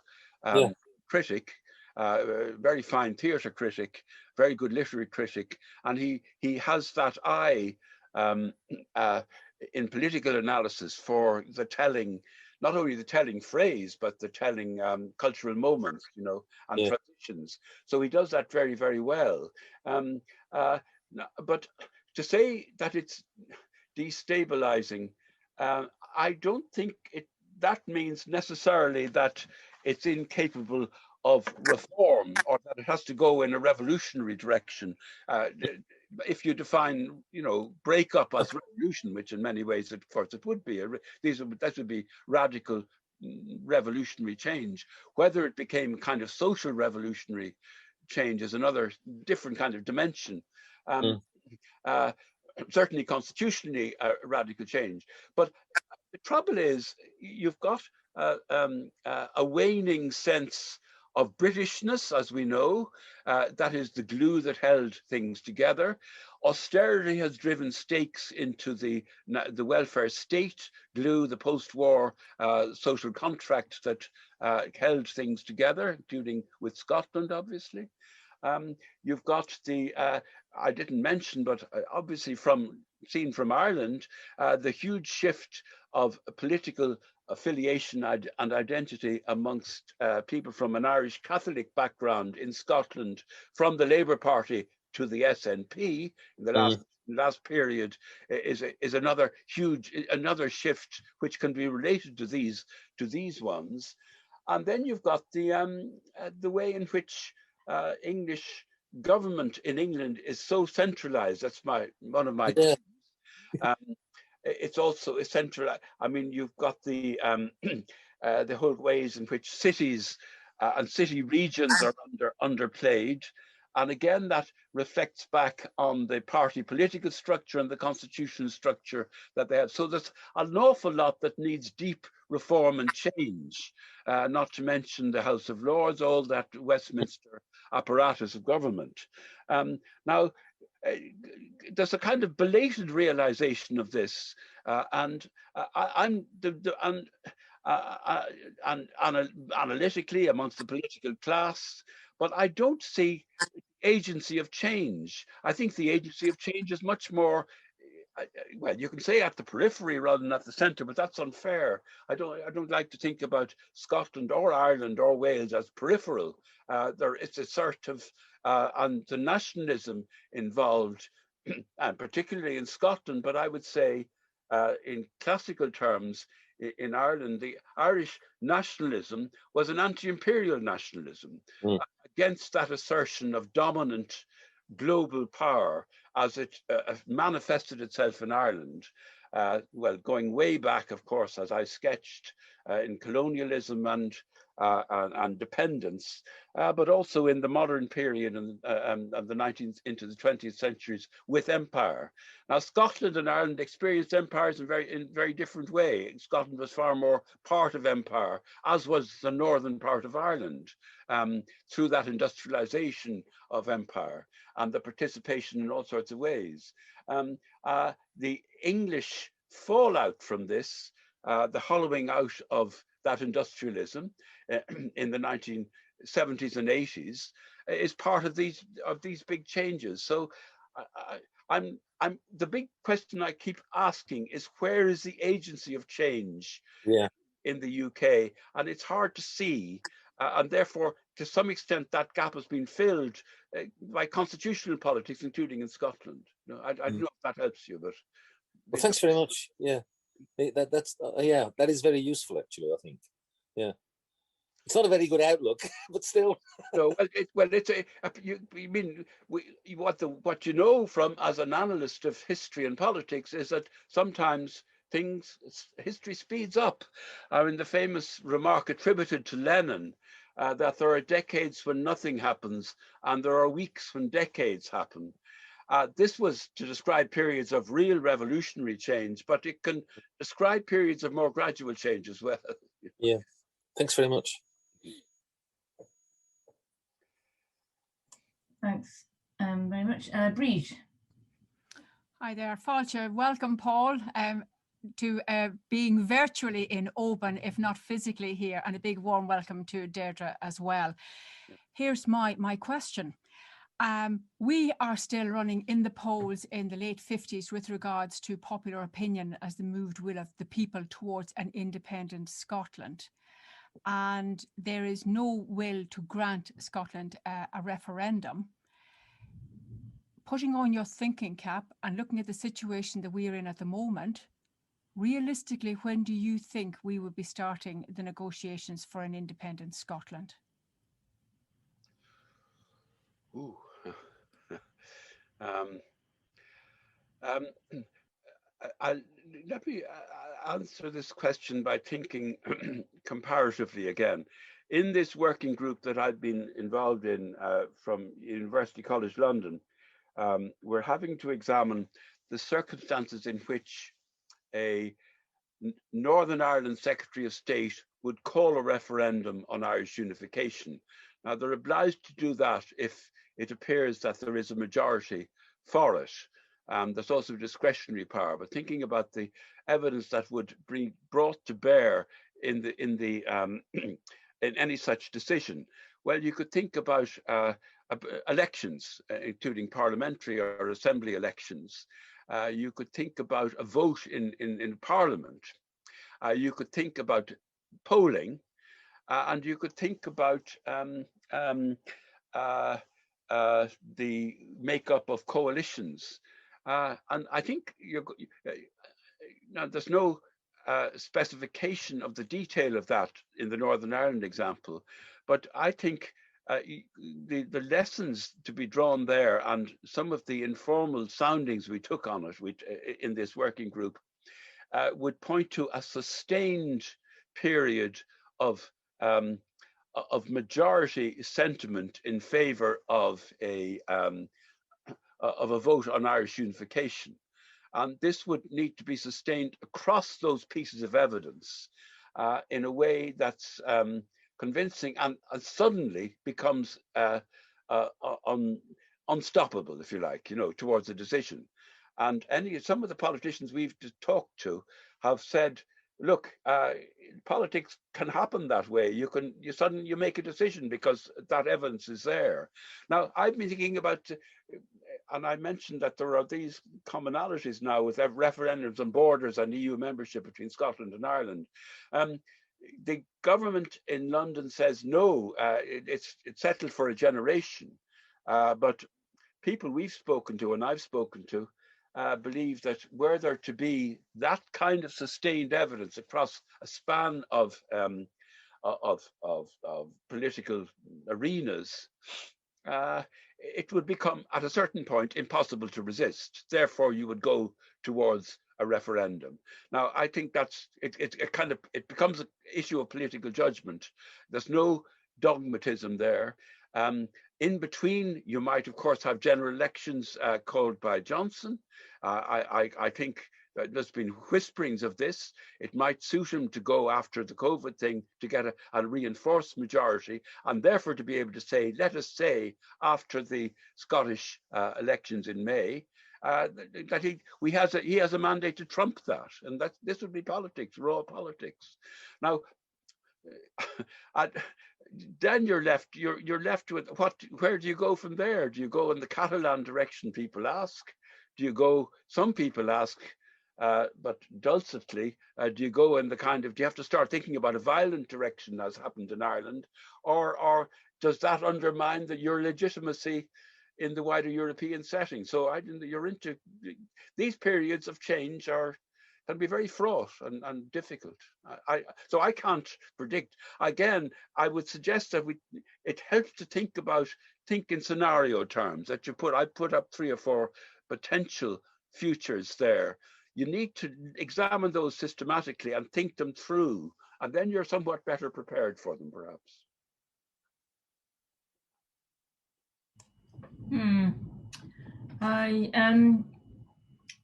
critic, very fine theatre critic, very good literary critic, and he has that eye in political analysis for the telling, not only the telling phrase, but the telling cultural moments, and transitions. So he does that very, very well. But to say that it's destabilizing, I don't think that means necessarily that it's incapable of reform, or that it has to go in a revolutionary direction. If you define, breakup as revolution, which in many ways, of course, it would be, that would be radical revolutionary change. Whether it became kind of social revolutionary change is another different kind of dimension. Certainly constitutionally radical change. But the trouble is, you've got a waning sense of Britishness, as we know. That is the glue that held things together. Austerity has driven stakes into the welfare state glue, the post-war social contract that held things together, including with Scotland, obviously. You've got the, I didn't mention, but obviously seen from Ireland, the huge shift of political affiliation and identity amongst people from an Irish Catholic background in Scotland, from the Labour Party to the SNP in the last period, is another shift which can be related to these ones. And then you've got the way in which English government in England is so centralized. That's one of my themes. It's also central. I mean, you've got the whole ways in which cities and city regions are underplayed, and again that reflects back on the party political structure and the constitutional structure that they have. So there's an awful lot that needs deep reform and change, not to mention the House of Lords, all that Westminster apparatus of government. Now, there's a kind of belated realization of this, analytically amongst the political class, but I don't see agency of change. I think the agency of change is much more, well, you can say at the periphery rather than at the centre, but that's unfair. I don't like to think about Scotland or Ireland or Wales as peripheral. It's a sort of and the nationalism involved, and particularly in Scotland, but I would say in classical terms, in Ireland, the Irish nationalism was an anti-imperial nationalism against that assertion of dominant global power as it manifested itself in Ireland. Well, going way back, of course, as I sketched, in colonialism and dependence, but also in the modern period and the 19th into the 20th centuries with empire. Now, Scotland and Ireland experienced empires in very different way. Scotland was far more part of empire, as was the northern part of Ireland, through that industrialization of empire and the participation in all sorts of ways. The English fallout from this, the hollowing out of that industrialism in the 1970s and 80s, is part of these big changes. So I'm the big question I keep asking is, where is the agency of change in the UK? And it's hard to see, and therefore to some extent that gap has been filled by constitutional politics, including in Scotland. I don't know if that helps you, but well, thanks very much. Yeah, that is very useful, actually, I think. Yeah, it's not a very good outlook, but still. No, what you know from as an analyst of history and politics is that sometimes history speeds up. I mean, the famous remark attributed to Lenin, that there are decades when nothing happens and there are weeks when decades happen. This was to describe periods of real revolutionary change, but it can describe periods of more gradual change as well. Yeah, thanks very much. Thanks very much. Breed. Hi there, Fáilte. Welcome, Paul, to being virtually in Oban, if not physically here, and a big warm welcome to Deirdre as well. Here's my question. We are still running in the polls in the late 50s with regards to popular opinion as the moved will of the people towards an independent Scotland. And there is no will to grant Scotland a referendum. Putting on your thinking cap and looking at the situation that we are in at the moment, realistically, when do you think we will be starting the negotiations for an independent Scotland? Ooh. Let me answer this question by thinking comparatively again. In this working group that I've been involved in from University College London, we're having to examine the circumstances in which a Northern Ireland Secretary of State would call a referendum on Irish unification. Now, they're obliged to do that if it appears that there is a majority for it. There's also discretionary power, but thinking about the evidence that would be brought to bear in any such decision, well, you could think about elections, including parliamentary or assembly elections. You could think about a vote in Parliament. You could think about polling, and you could think about the makeup of coalitions. And I think now there's no specification of the detail of that in the Northern Ireland example, but I think the lessons to be drawn there and some of the informal soundings we took on it in this working group would point to a sustained period of majority sentiment in favor of a vote on Irish unification. And this would need to be sustained across those pieces of evidence in a way that's convincing and suddenly becomes unstoppable, if you like, towards a decision. And some of the politicians we've talked to have said, look, politics can happen that way. You suddenly make a decision because that evidence is there. Now, I've been thinking about, and I mentioned that there are these commonalities now with referendums on borders and EU membership between Scotland and Ireland. The government in London says no, it's settled for a generation. But people we've spoken to and I've spoken to believe that were there to be that kind of sustained evidence across a span of political arenas, it would become at a certain point impossible to resist. Therefore, you would go towards a referendum. Now, I think that's it becomes an issue of political judgment. There's no dogmatism there. In between, you might, of course, have general elections called by Johnson. I think there's been whisperings of this. It might suit him to go after the COVID thing to get a reinforced majority, and therefore to be able to say, let us say, after the Scottish elections in May, that he has a mandate to trump that, and this would be politics, raw politics. Now, then you're left with where do you go from there? Do you go in the Catalan direction people ask? Do you go, some people ask, but dulcetly, do you go in the do you have to start thinking about a violent direction as happened in Ireland? Or does that undermine your legitimacy in the wider European setting? So you're into these periods of change can be very fraught and difficult. So I can't predict. Again, I would suggest that it helps to think in scenario terms, that I put up 3 or 4 potential futures there. You need to examine those systematically and think them through, and then you're somewhat better prepared for them, perhaps.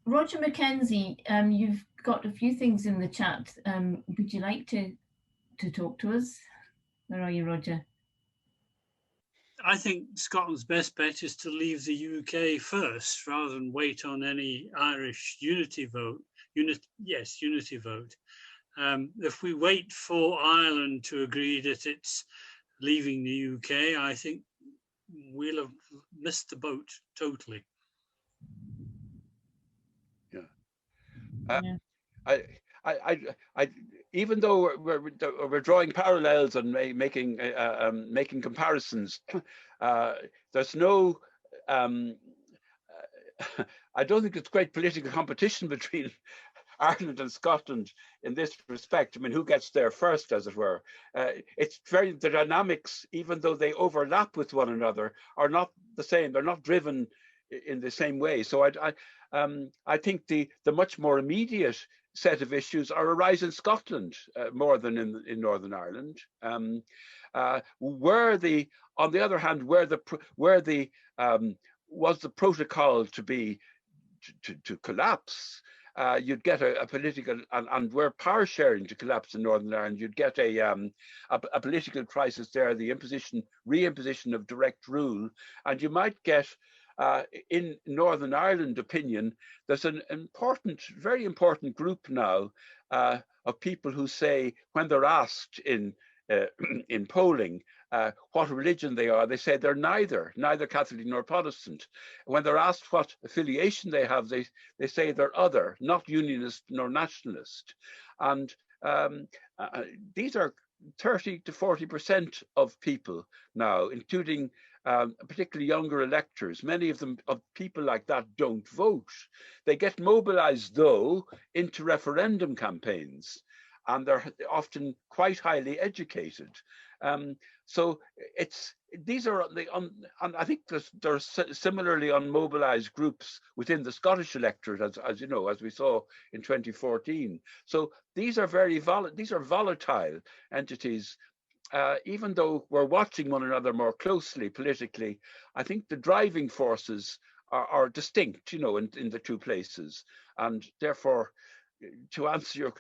Roger Mackenzie, you've got a few things in the chat. Would you like to talk to us? Where are you, Roger? I think Scotland's best bet is to leave the UK first, rather than wait on any Irish unity vote. Unity vote. If we wait for Ireland to agree that it's leaving the UK, I think we'll have missed the boat totally. Yeah. I even though we're drawing parallels and making comparisons, there's no. I don't think it's great political competition between Ireland and Scotland in this respect. I mean, who gets there first, as it were? It's the dynamics, even though they overlap with one another, are not the same. They're not driven in the same way. So I think the much more immediate set of issues arise in Scotland more than in Northern Ireland. On the other hand, was the protocol to collapse, you'd get a political, and were power sharing to collapse in Northern Ireland, you'd get a political crisis there, the reimposition of direct rule, and you might get, in Northern Ireland opinion, there's an very important group now of people who say, when they're asked in polling what religion they are, they say they're neither Catholic nor Protestant. When they're asked what affiliation they have, they say they're other, not unionist nor nationalist. And these are 30 to 40% of people now, including particularly younger electors. Many of people like that don't vote. They get mobilized, though, into referendum campaigns, and they're often quite highly educated. So these are and I think there's similarly unmobilized groups within the Scottish electorate, as you know, as we saw in 2014. So these are volatile entities. Even though we're watching one another more closely politically, I think the driving forces are distinct, in the two places. And therefore, to answer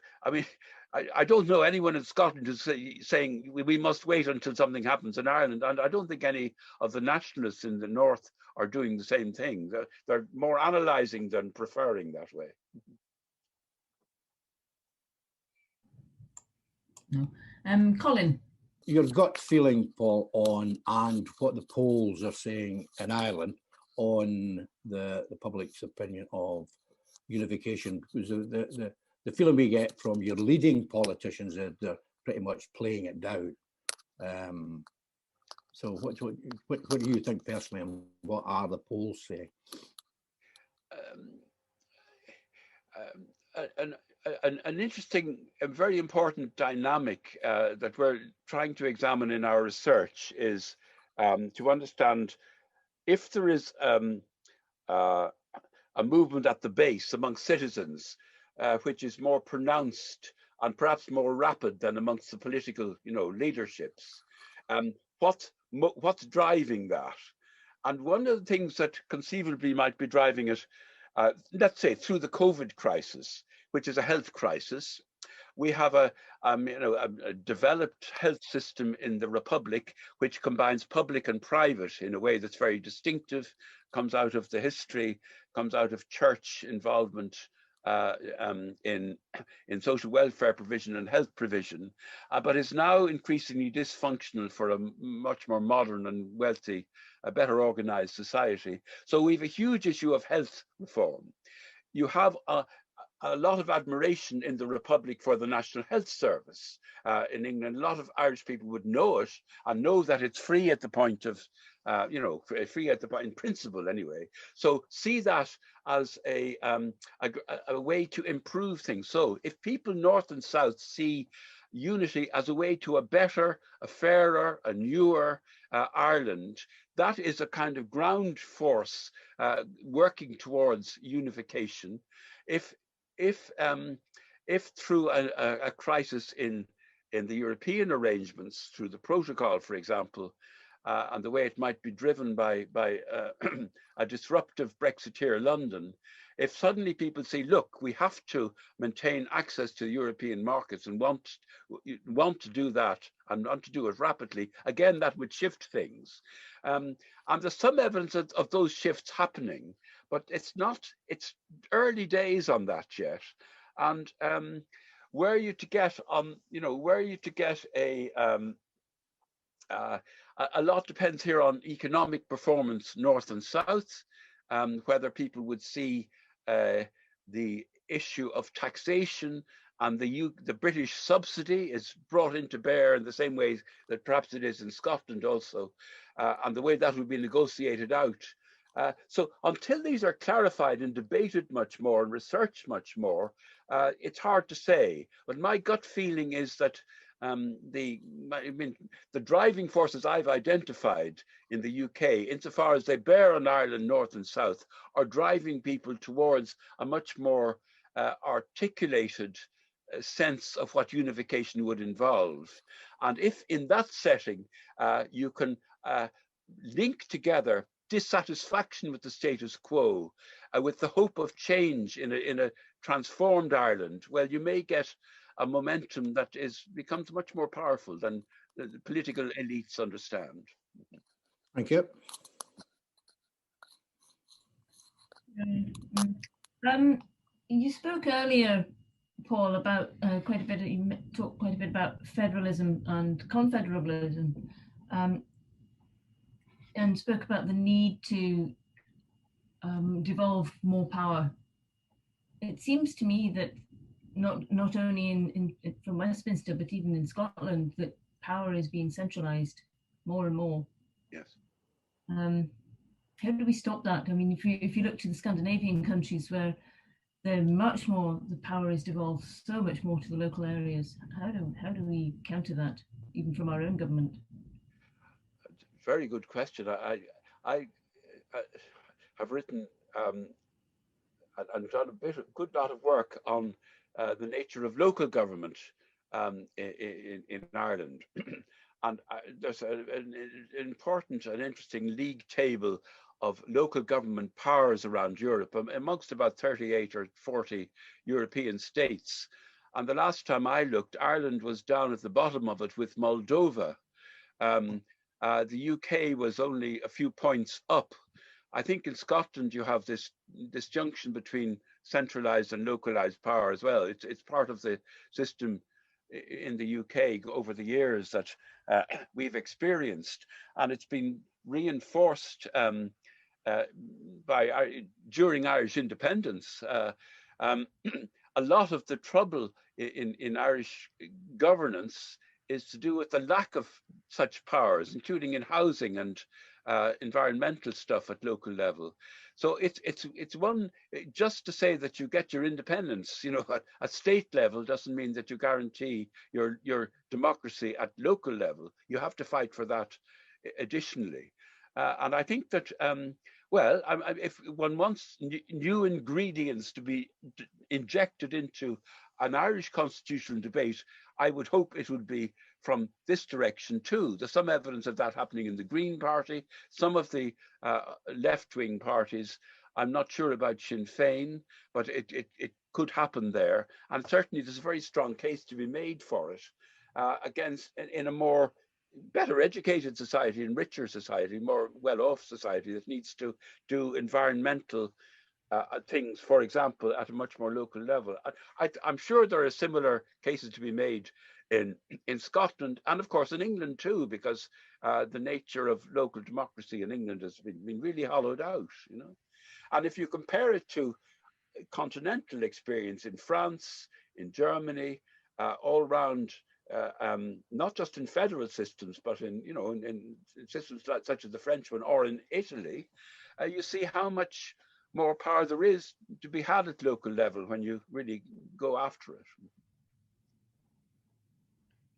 I don't know anyone in Scotland who's saying we must wait until something happens in Ireland. And I don't think any of the nationalists in the north are doing the same thing. They're more analysing than preferring that way. Colin. Your gut feeling, Paul, and what the polls are saying in Ireland on the public's opinion of unification, because the feeling we get from your leading politicians is they're pretty much playing it down. So what do you think personally, and what are the polls saying? An interesting and very important dynamic that we're trying to examine in our research is to understand if there is a movement at the base among citizens which is more pronounced and perhaps more rapid than amongst the political, leaderships. What's driving that? And one of the things that conceivably might be driving it, let's say through the COVID crisis, which is a health crisis. We have a developed health system in the Republic, which combines public and private in a way that's very distinctive, comes out of the history, comes out of church involvement in social welfare provision and health provision, but is now increasingly dysfunctional for a much more modern and wealthy, a better organized society. So we have a huge issue of health reform. You have a lot of admiration in the Republic for the National Health Service. In England, a lot of Irish people would know it and know that it's free at the point of, free at the point in principle anyway. So see that as a way to improve things. So if people north and south see unity as a way to a better, a fairer, a newer Ireland, that is a kind of ground force working towards unification. If through a crisis in the European arrangements, through the protocol, for example, and the way it might be driven by a disruptive Brexiteer London, if suddenly people say, look, we have to maintain access to European markets and want to do that and want to do it rapidly, again, that would shift things. And there's some evidence of those shifts happening, but it's early days on that yet. And were you to get a lot depends here on economic performance north and south, whether people would see the issue of taxation and the British subsidy is brought into bear in the same way that perhaps it is in Scotland also, and the way that will be negotiated out. So until these are clarified and debated much more and researched much more, it's hard to say. But my gut feeling is that the driving forces I've identified in the UK, insofar as they bear on Ireland north and south, are driving people towards a much more articulated sense of what unification would involve. And if in that setting you can link together dissatisfaction with the status quo with the hope of change in a transformed Ireland, well, you may get a momentum that becomes much more powerful than the political elites understand. Thank you. You spoke earlier, Paul, about quite a bit. You talked quite a bit about federalism and confederalism, and spoke about the need to devolve more power. It seems to me that not only from Westminster, but even in Scotland, that power is being centralised more and more. Yes. How do we stop that? I mean, if you look to the Scandinavian countries where they're much more, the power is devolved so much more to the local areas. How do we counter that, even from our own government? Very good question. I have written and done a good lot of work on the nature of local government in Ireland. And there's an important and interesting league table of local government powers around Europe, amongst about 38 or 40 European states. And the last time I looked, Ireland was down at the bottom of it with Moldova. The UK was only a few points up. I think in Scotland you have this junction between centralised and localised power as well. It's part of the system in the UK over the years that we've experienced, and it's been reinforced during Irish independence. A lot of the trouble in Irish governance is to do with the lack of such powers, including in housing and environmental stuff at local level. So it's one, just to say that you get your independence, at state level doesn't mean that you guarantee your democracy at local level. You have to fight for that additionally. And I think that, if one wants new ingredients to be injected into an Irish constitutional debate, I would hope it would be from this direction too. There's some evidence of that happening in the Green Party, some of the left-wing parties. I'm not sure about Sinn Féin, but it could happen there. And certainly there's a very strong case to be made for it in a more better educated society and richer society, more well-off society that needs to do environmental things, for example, at a much more local level. I'm sure there are similar cases to be made in Scotland and of course in England too, because the nature of local democracy in England has been really hollowed out, And if you compare it to continental experience in France, in Germany, all around, not just in federal systems, but in, you know, in systems such as the French one, or in Italy, you see how much more power there is to be had at local level when you really go after it.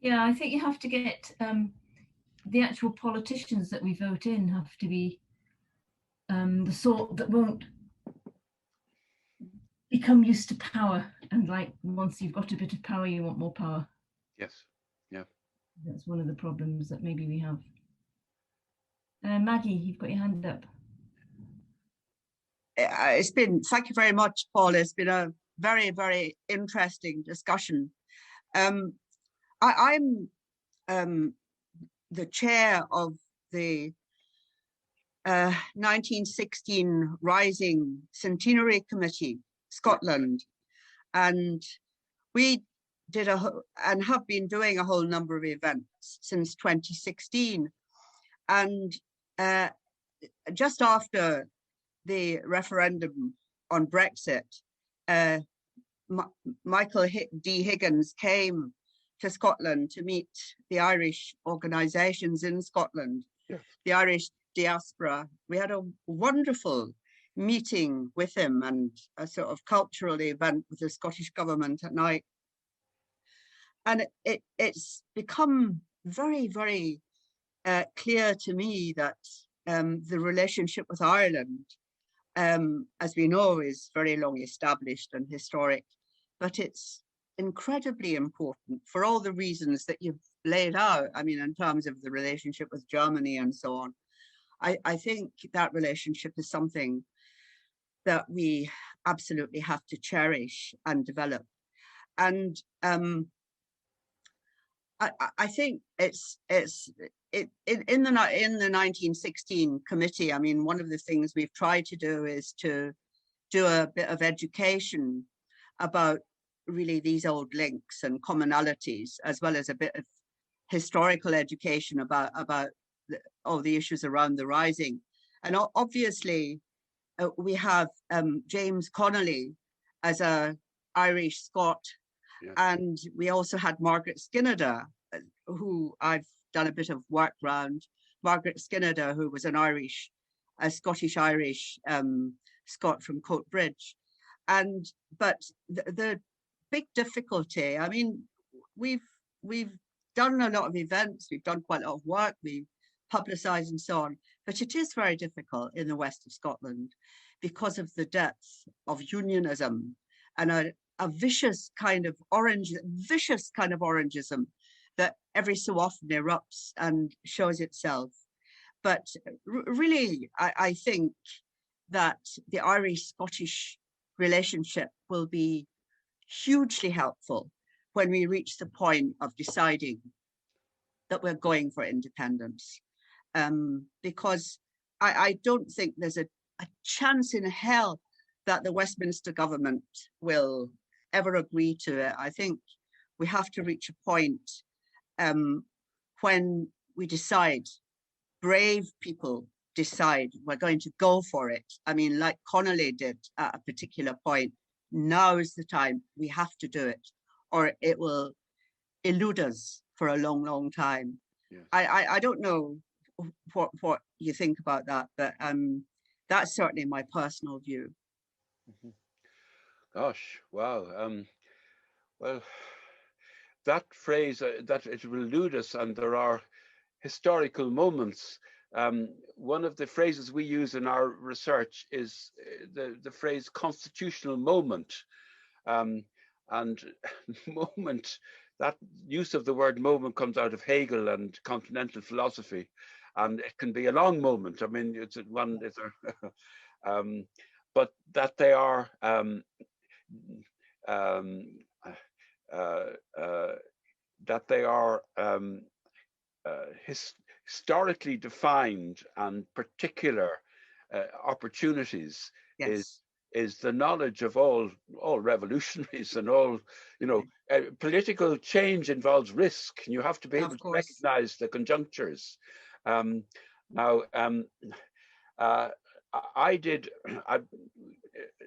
Yeah, I think you have to get the actual politicians that we vote in have to be the sort that won't become used to power, and like once you've got a bit of power, you want more power. Yes, yeah. That's one of the problems that maybe we have. Maggie, you've got your hand up. Thank you very much, Paul. It's been a very, very interesting discussion. I'm the chair of the 1916 Rising Centenary Committee, Scotland, and we did and have been doing a whole number of events since 2016. And just after the referendum on Brexit, Michael D. Higgins came to Scotland to meet the Irish organisations in Scotland, yes, the Irish diaspora. We had a wonderful meeting with him and a sort of cultural event with the Scottish government at night. And it's become very, very clear to me that the relationship with Ireland, as we know, is very long established and historic, but it's incredibly important for all the reasons that you've laid out. I mean, in terms of the relationship with Germany and so on, I think that relationship is something that we absolutely have to cherish and develop. And I think it's in the 1916 committee. I mean, one of the things we've tried to do is to do a bit of education about really these old links and commonalities, as well as a bit of historical education about all the issues around the Rising. And obviously, we have James Connolly as an Irish Scot, yes, and we also had Margaret Skinnader, who I've done a bit of work around. Margaret Skinnader, who was a Scottish-Irish Scot from Coatbridge. But the big difficulty, I mean, we've done a lot of events, we've done quite a lot of work, we've publicised and so on, but it is very difficult in the west of Scotland because of the depth of unionism and a vicious kind of orangism that every so often erupts and shows itself. But really, I think that the Irish-Scottish relationship will be hugely helpful when we reach the point of deciding that we're going for independence. Because I don't think there's a chance in hell that the Westminster government will ever agree to it. I think we have to reach a point when we decide, brave people decide we're going to go for it. I mean, like Connolly did at a particular point, now is the time, we have to do it, or it will elude us for a long, long time. Yes. I don't know what you think about that, but that's certainly my personal view. Mm-hmm. Gosh, wow. Well, that phrase, that it will elude us, and there are historical moments. One of the phrases we use in our research is the phrase constitutional moment. And moment, that use of the word moment comes out of Hegel and continental philosophy. And it can be a long moment. I mean, but that they are historically defined and particular opportunities. Yes. Is the knowledge of all revolutionaries and all, you know, political change involves risk, and you have to be able to recognize the conjunctures.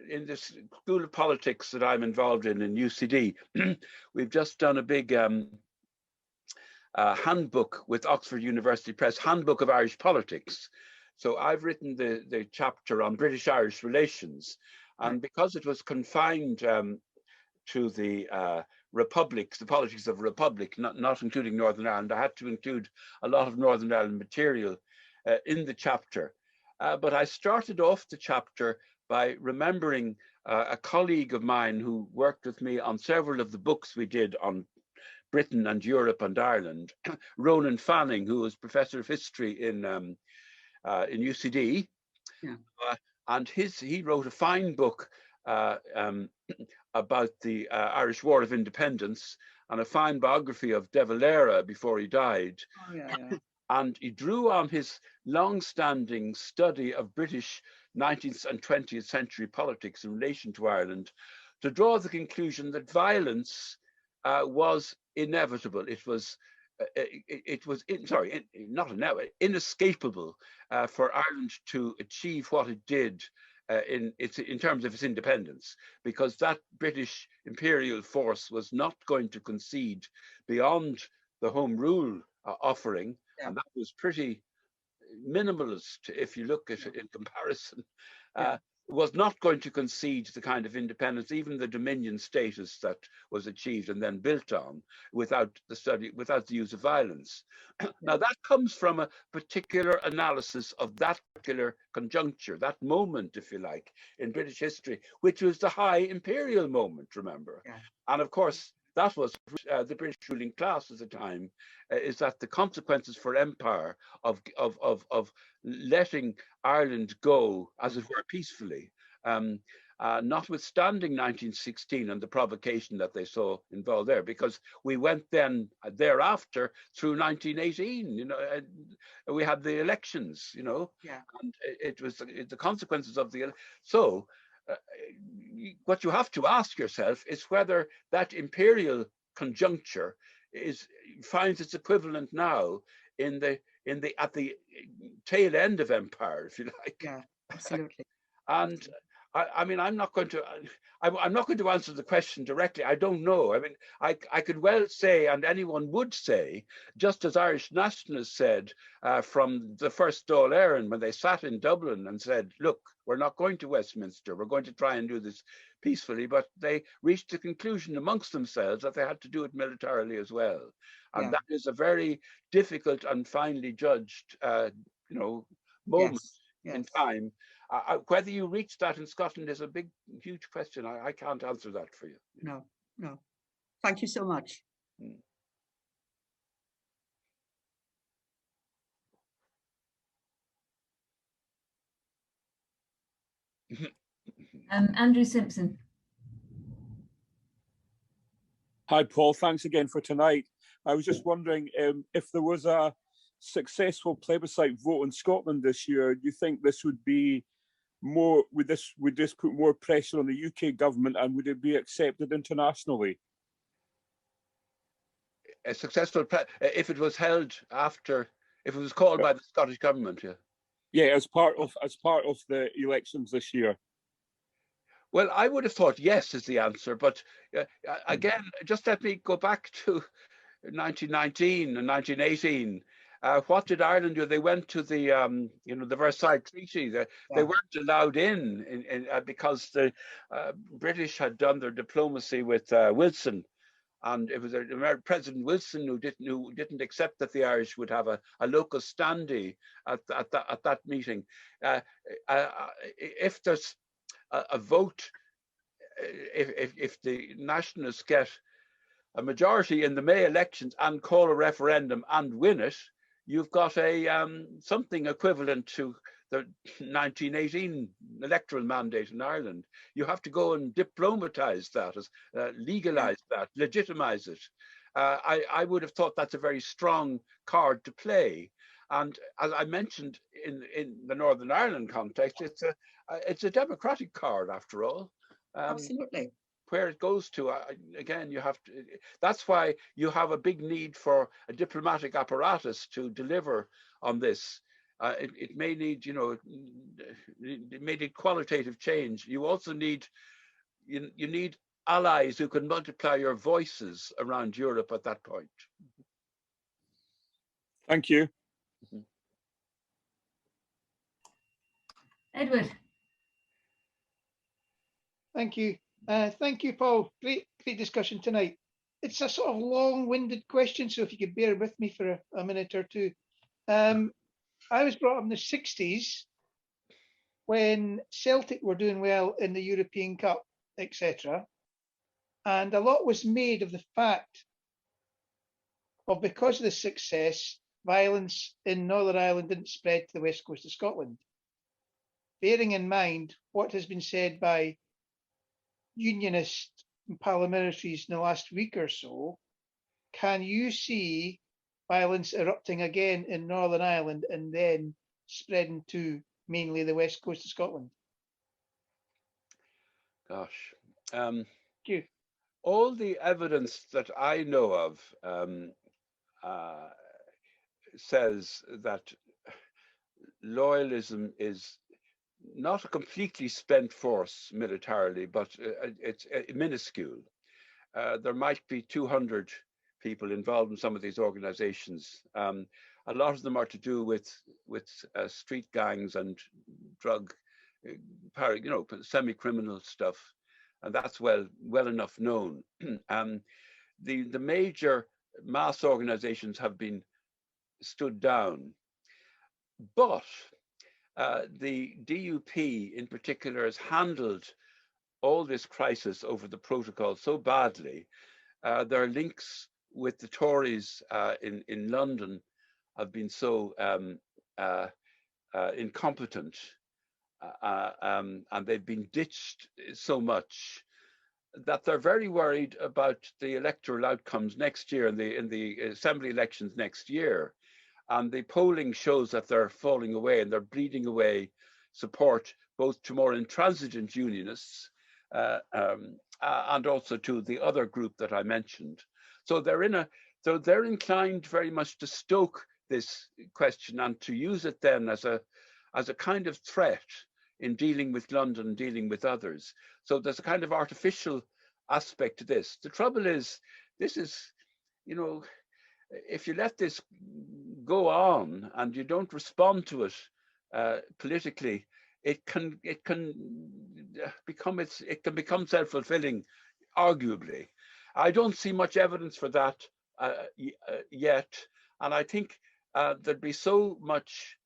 in this School of Politics that I'm involved in UCD, we've just done a big handbook with Oxford University Press, Handbook of Irish Politics. So I've written the chapter on British-Irish relations, and because it was confined to the republics, the politics of a republic, not including Northern Ireland, I had to include a lot of Northern Ireland material in the chapter. But I started off the chapter by remembering a colleague of mine who worked with me on several of the books we did on Britain and Europe and Ireland, Ronan Fanning, who was professor of history in UCD. Yeah. And he wrote a fine book about the Irish War of Independence, and a fine biography of De Valera before he died. Oh, yeah. And he drew on his long-standing study of British 19th and 20th century politics in relation to Ireland to draw the conclusion that violence was inevitable. It was inescapable for Ireland to achieve what it did in terms of its independence, because that British imperial force was not going to concede beyond the Home Rule offering, and that was pretty minimalist if you look at it in comparison. Was not going to concede the kind of independence, even the Dominion status that was achieved and then built on, without the use of violence. Now that comes from a particular analysis of that particular conjuncture, that moment, if you like, in British history, which was the high imperial moment, remember. And of course, that was the British ruling class at the time, is that the consequences for empire of letting Ireland go, as it were, peacefully, notwithstanding 1916 and the provocation that they saw involved there, because we went then thereafter through 1918, you know, we had the elections, you know, and it was the consequences of the, so what you have to ask yourself is whether that imperial conjuncture finds its equivalent now at the tail end of empire, if you like. Yeah, absolutely. And I mean, I'm not going to answer the question directly. I don't know. I mean, I could well say, and anyone would say, just as Irish nationalists said from the first Dáil Éireann, when they sat in Dublin and said, look, we're not going to Westminster, we're going to try and do this peacefully, but they reached the conclusion amongst themselves that they had to do it militarily as well. And that is a very difficult and finely judged, you know, moment in time. Whether you reach that in Scotland is a big, huge question. I can't answer that for you. No. Thank you so much. Andrew Simpson. Hi, Paul. Thanks again for tonight. I was just wondering if there was a successful plebiscite vote in Scotland this year, do you think this would be more, would this put more pressure on the UK government, and would it be accepted internationally? A successful, if it was held after, if it was called by the Scottish government, yeah, as part of the elections this year. Well, I would have thought yes is the answer, but again, just let me go back to 1919 and 1918. What did Ireland do? They went to the, you know, the Versailles Treaty. They weren't allowed in because the British had done their diplomacy with Wilson, and it was President Wilson who didn't accept that the Irish would have a locus standi at that meeting. If there's a vote, if the nationalists get a majority in the May elections and call a referendum and win it, you've got a something equivalent to the 1918 electoral mandate in Ireland. You have to go and diplomatize that, legalize that, legitimize it. I would have thought that's a very strong card to play. And as I mentioned in the Northern Ireland context, it's a democratic card after all. Absolutely. Where it goes to, again, you have to, that's why you have a big need for a diplomatic apparatus to deliver on this. it may need, you know, it may need qualitative change. You also need, you need allies who can multiply your voices around Europe at that point. Thank you. Edward. Thank you. Thank you, Paul. Great discussion tonight. It's a sort of long-winded question, so if you could bear with me for a minute or two. I was brought up in the 60s when Celtic were doing well in the European Cup, etc. And a lot was made of the fact of, because of the success, violence in Northern Ireland didn't spread to the west coast of Scotland. Bearing in mind what has been said by unionists and paramilitaries in the last week or so, can you see violence erupting again in Northern Ireland and then spreading to mainly the west coast of Scotland? Gosh. Thank you. All the evidence that I know of says that loyalism is not a completely spent force militarily, but it's minuscule. There might be 200 people involved in some of these organizations. A lot of them are to do with street gangs and drug, you know, semi-criminal stuff, and that's well enough known. The major mass organizations have been stood down, but the DUP in particular has handled all this crisis over the protocol so badly. Their links with the Tories in London have been so incompetent, and they've been ditched so much that they're very worried about the electoral outcomes next year in the assembly elections next year. And the polling shows that they're falling away and they're bleeding away support both to more intransigent unionists and also to the other group that I mentioned. So they're inclined very much to stoke this question and to use it then as a kind of threat in dealing with London, dealing with others. So there's a kind of artificial aspect to this. The trouble is, this is, you know, if you let this go on and you don't respond to it politically, it can become self-fulfilling, arguably. I don't see much evidence for that yet, and I think there'd be so much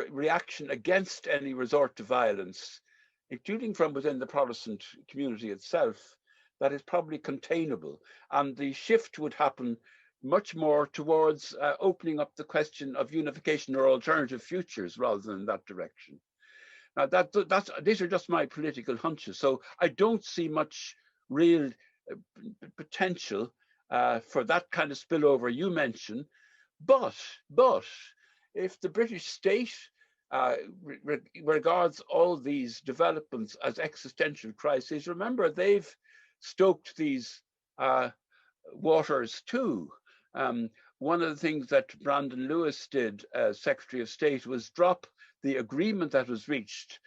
reaction against any resort to violence, including from within the Protestant community itself, that is probably containable. And the shift would happen much more towards opening up the question of unification or alternative futures rather than in that direction. Now, these are just my political hunches. So I don't see much real potential for that kind of spillover you mentioned. But if the British state regards all these developments as existential crises, remember they've stoked these waters too. One of the things that Brandon Lewis did as Secretary of State was drop the agreement that was reached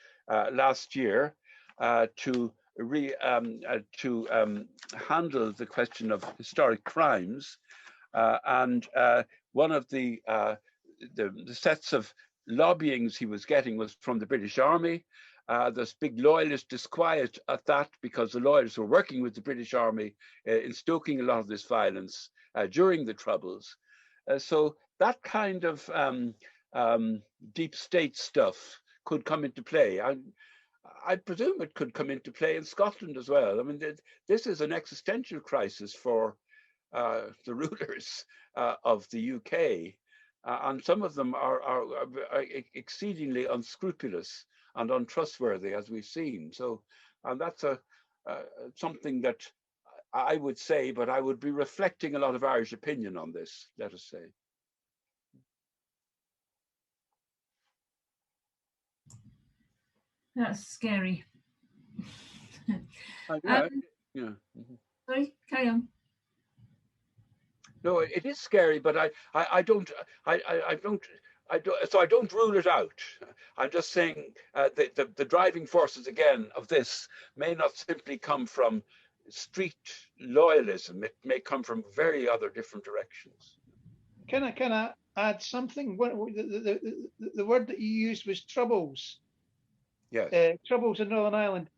last year to handle the question of historic crimes. And one of the sets of lobbyings he was getting was from the British Army. There's big loyalist disquiet at that because the loyalists were working with the British Army in stoking a lot of this violence during the Troubles. So that kind of deep state stuff could come into play. I presume it could come into play in Scotland as well. I mean, this is an existential crisis for the rulers of the UK, and some of them are exceedingly unscrupulous and untrustworthy, as we've seen. So, and that's something that I would say, but I would be reflecting a lot of Irish opinion on this, let us say. That's scary. Yeah. Sorry, carry on. No, it is scary, but I don't so I don't rule it out. I'm just saying the driving forces again of this may not simply come from street loyalism. It may come from very other different directions. Can I add something? The word that you used was troubles. Yes. Troubles in Northern Ireland.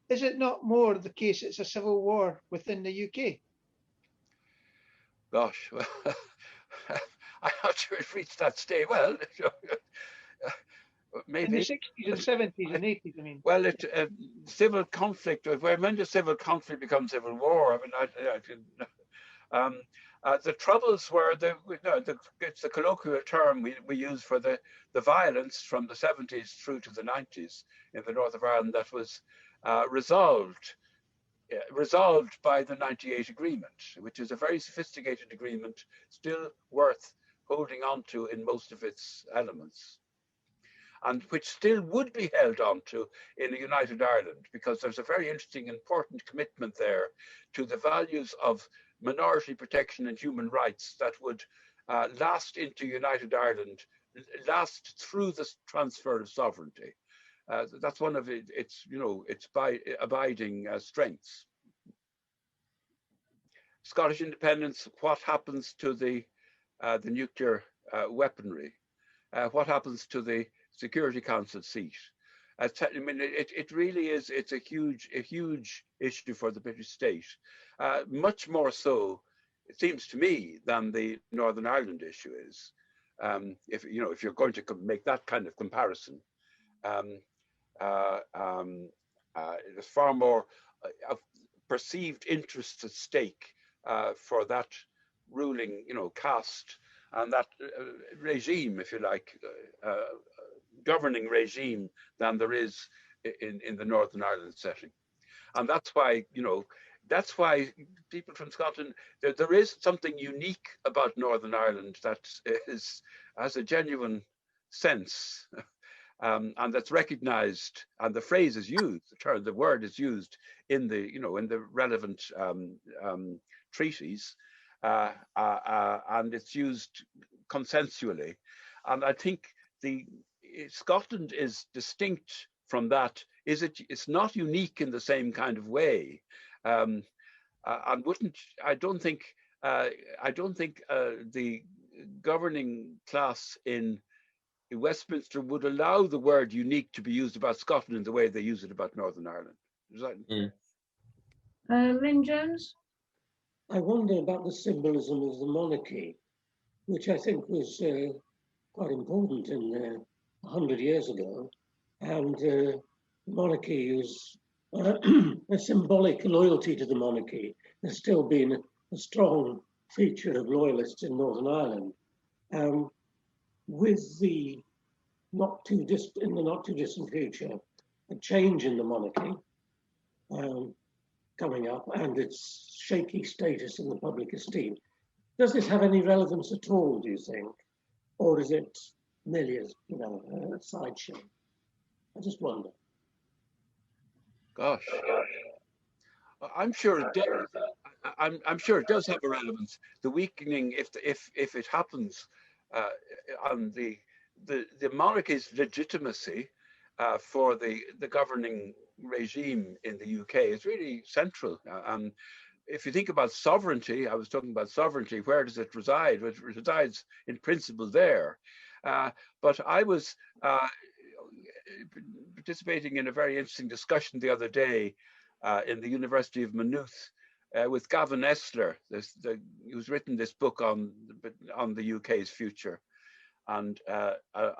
Is it not more the case it's a civil war within the UK? Gosh, well, I'm not sure it reached that stage. Well, maybe. In the 60s and 70s and 80s, I mean. Well, civil conflict, when does civil conflict become civil war? I mean, the troubles were it's the colloquial term we use for the violence from the 70s through to the 90s in the north of Ireland that was resolved by the 98 agreement, which is a very sophisticated agreement, still worth holding on to in most of its elements, and which still would be held on to in a united Ireland, because there's a very interesting, important commitment there to the values of minority protection and human rights that would last into united Ireland, last through the transfer of sovereignty. That's one of its abiding strengths. Scottish independence, what happens to the nuclear weaponry? What happens to the Security Council seat? I mean, it really is, it's a huge issue for the British state. Much more so, it seems to me, than the Northern Ireland issue is. If you're going to make that kind of comparison, there's far more perceived interests at stake for that ruling, caste and that regime, if you like, governing regime, than there is in the Northern Ireland setting. And that's why, people from Scotland, there is something unique about Northern Ireland that has a genuine sense. And that's recognized, and the phrase is used, the word is used in the relevant treaties, and it's used consensually. And I think Scotland is distinct from that. It's not unique in the same kind of way, and I don't think the governing class in Westminster would allow the word unique to be used about Scotland in the way they use it about Northern Ireland. Is that... Lynn Jones? I wonder about the symbolism of the monarchy, which I think was quite important 100 years ago. And the monarchy is a symbolic loyalty to the monarchy. There's still been a strong feature of loyalists in Northern Ireland. With the not too distant future, a change in the monarchy coming up and its shaky status in the public esteem, does this have any relevance at all, do you think? Or is it merely a sideshow? I just wonder. Gosh, I'm sure it does. I'm sure it does have a relevance. The weakening, if it happens, on the monarchy's legitimacy for the governing regime in the UK is really central. If you think about sovereignty, I was talking about sovereignty, where does it reside? Well, it resides in principle there. But I was participating in a very interesting discussion the other day in the University of Maynooth with Gavin Esler, who's written this book on the UK's future. And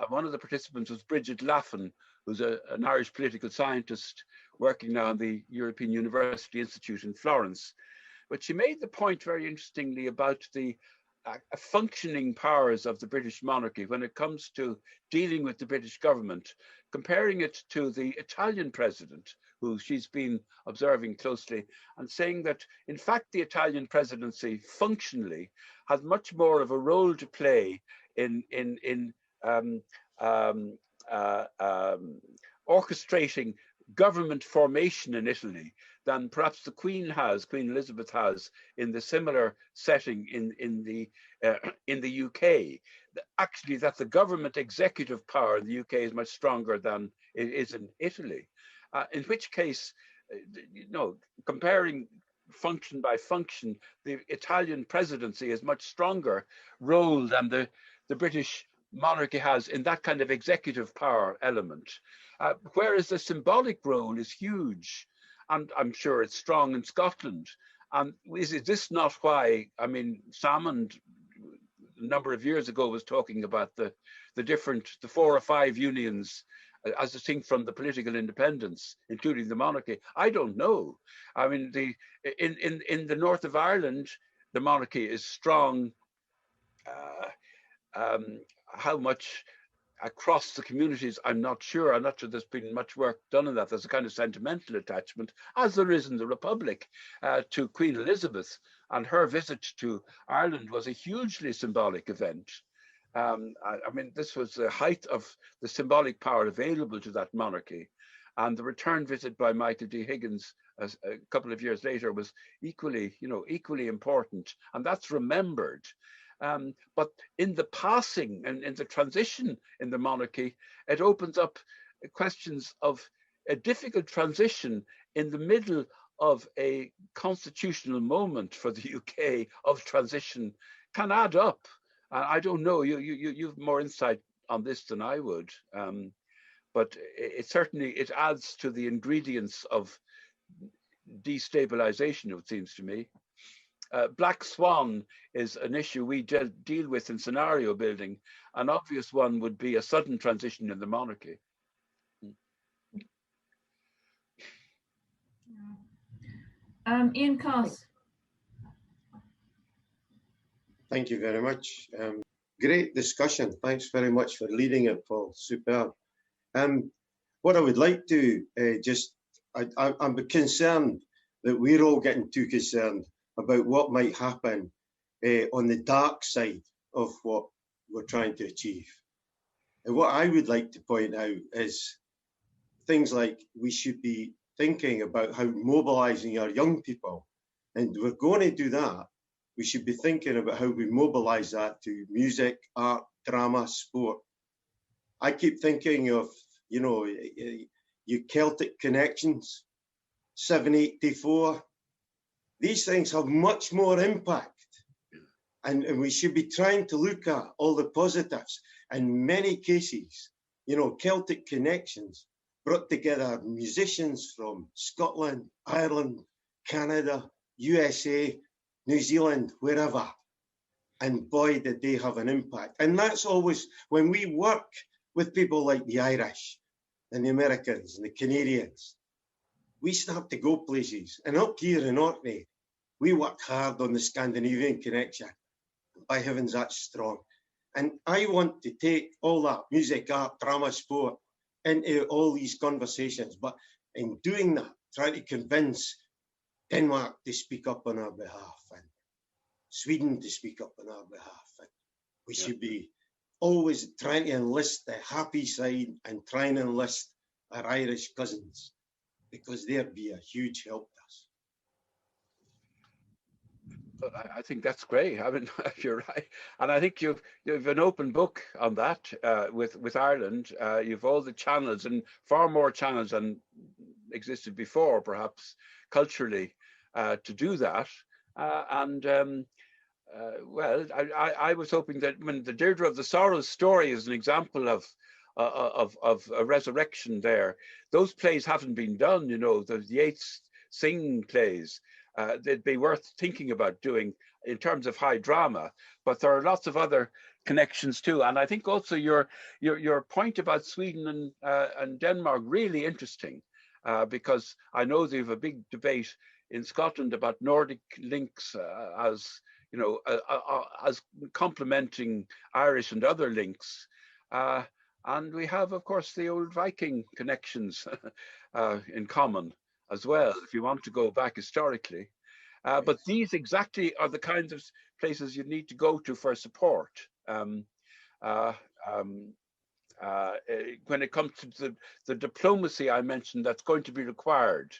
one of the participants was Bridget Laffan, who's an Irish political scientist working now on the European University Institute in Florence. But she made the point very interestingly about the functioning powers of the British monarchy when it comes to dealing with the British government, comparing it to the Italian president, who she's been observing closely, and saying that, in fact, the Italian presidency functionally has much more of a role to play in orchestrating government formation in Italy than perhaps the Queen Elizabeth has in the similar setting in the UK. Actually, that the government executive power in the UK is much stronger than it is in Italy. In which case, comparing function by function, the Italian presidency is much stronger role than the British monarchy has in that kind of executive power element. Whereas the symbolic role is huge, and I'm sure it's strong in Scotland. And is this not why, I mean, Salmond a number of years ago was talking about the 4 or 5 unions as distinct from the political independence, including the monarchy? I don't know. I mean, in the north of Ireland, the monarchy is strong. How much across the communities, I'm not sure. I'm not sure there's been much work done on that. There's a kind of sentimental attachment, as there is in the Republic, to Queen Elizabeth, and her visit to Ireland was a hugely symbolic event. I mean, this was the height of the symbolic power available to that monarchy. And the return visit by Michael D. Higgins a couple of years later was equally important. And that's remembered. But in the passing and in the transition in the monarchy, it opens up questions of a difficult transition in the middle of a constitutional moment for the UK of transition can add up. I don't know, you've more insight on this than I would, but it adds to the ingredients of destabilization, it seems to me. Black swan is an issue we deal with in scenario building. An obvious one would be a sudden transition in the monarchy. Ian Cass. Thank you very much. Great discussion. Thanks very much for leading it, Paul. Superb. What I would like to I'm concerned that we're all getting too concerned about what might happen on the dark side of what we're trying to achieve. And what I would like to point out is things like we should be thinking about how mobilizing our young people, and we're going to do that. We should be thinking about how we mobilize that to music, art, drama, sport. I keep thinking of, your Celtic connections, 784. These things have much more impact. And we should be trying to look at all the positives. In many cases, Celtic connections brought together musicians from Scotland, Ireland, Canada, USA, New Zealand, wherever. And boy, did they have an impact. And that's always, when we work with people like the Irish and the Americans and the Canadians, we start to go places. And up here in Orkney, we work hard on the Scandinavian connection. By heavens, that's strong. And I want to take all that music, art, drama, sport into all these conversations. But in doing that, try to convince Denmark to speak up on our behalf and Sweden to speak up on our behalf. And we should be always trying to enlist the happy side and trying to enlist our Irish cousins, because they'd be a huge help to us. I think that's great. I mean, you're right, and I think you've an open book on that with Ireland. You've all the channels, and far more channels than existed before, perhaps culturally, to do that. Well, I was hoping that when the Deirdre of the Sorrows story is an example of a resurrection there. Those plays haven't been done, the Yeats Sing plays. They'd be worth thinking about doing in terms of high drama, but there are lots of other connections too. And I think also your point about Sweden and Denmark really interesting, because I know they have a big debate in Scotland about Nordic links as complementing Irish and other links. And we have, of course, the old Viking connections in common as well, if you want to go back historically. But these exactly are the kinds of places you need to go to for support. When it comes to the diplomacy I mentioned, that's going to be required.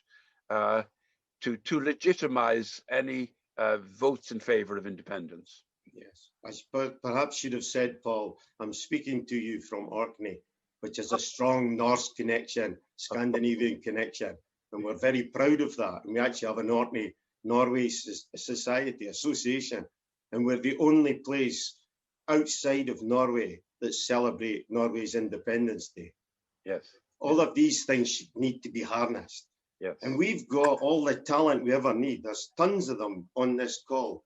to legitimize any votes in favor of independence. Yes, I perhaps should have said, Paul, I'm speaking to you from Orkney, which is a strong Norse connection, Scandinavian connection, and we're very proud of that. And we actually have an Orkney Norway Society Association, and we're the only place outside of Norway that celebrate Norway's Independence Day. Yes. All of these things need to be harnessed. Yes. And we've got all the talent we ever need. There's tons of them on this call.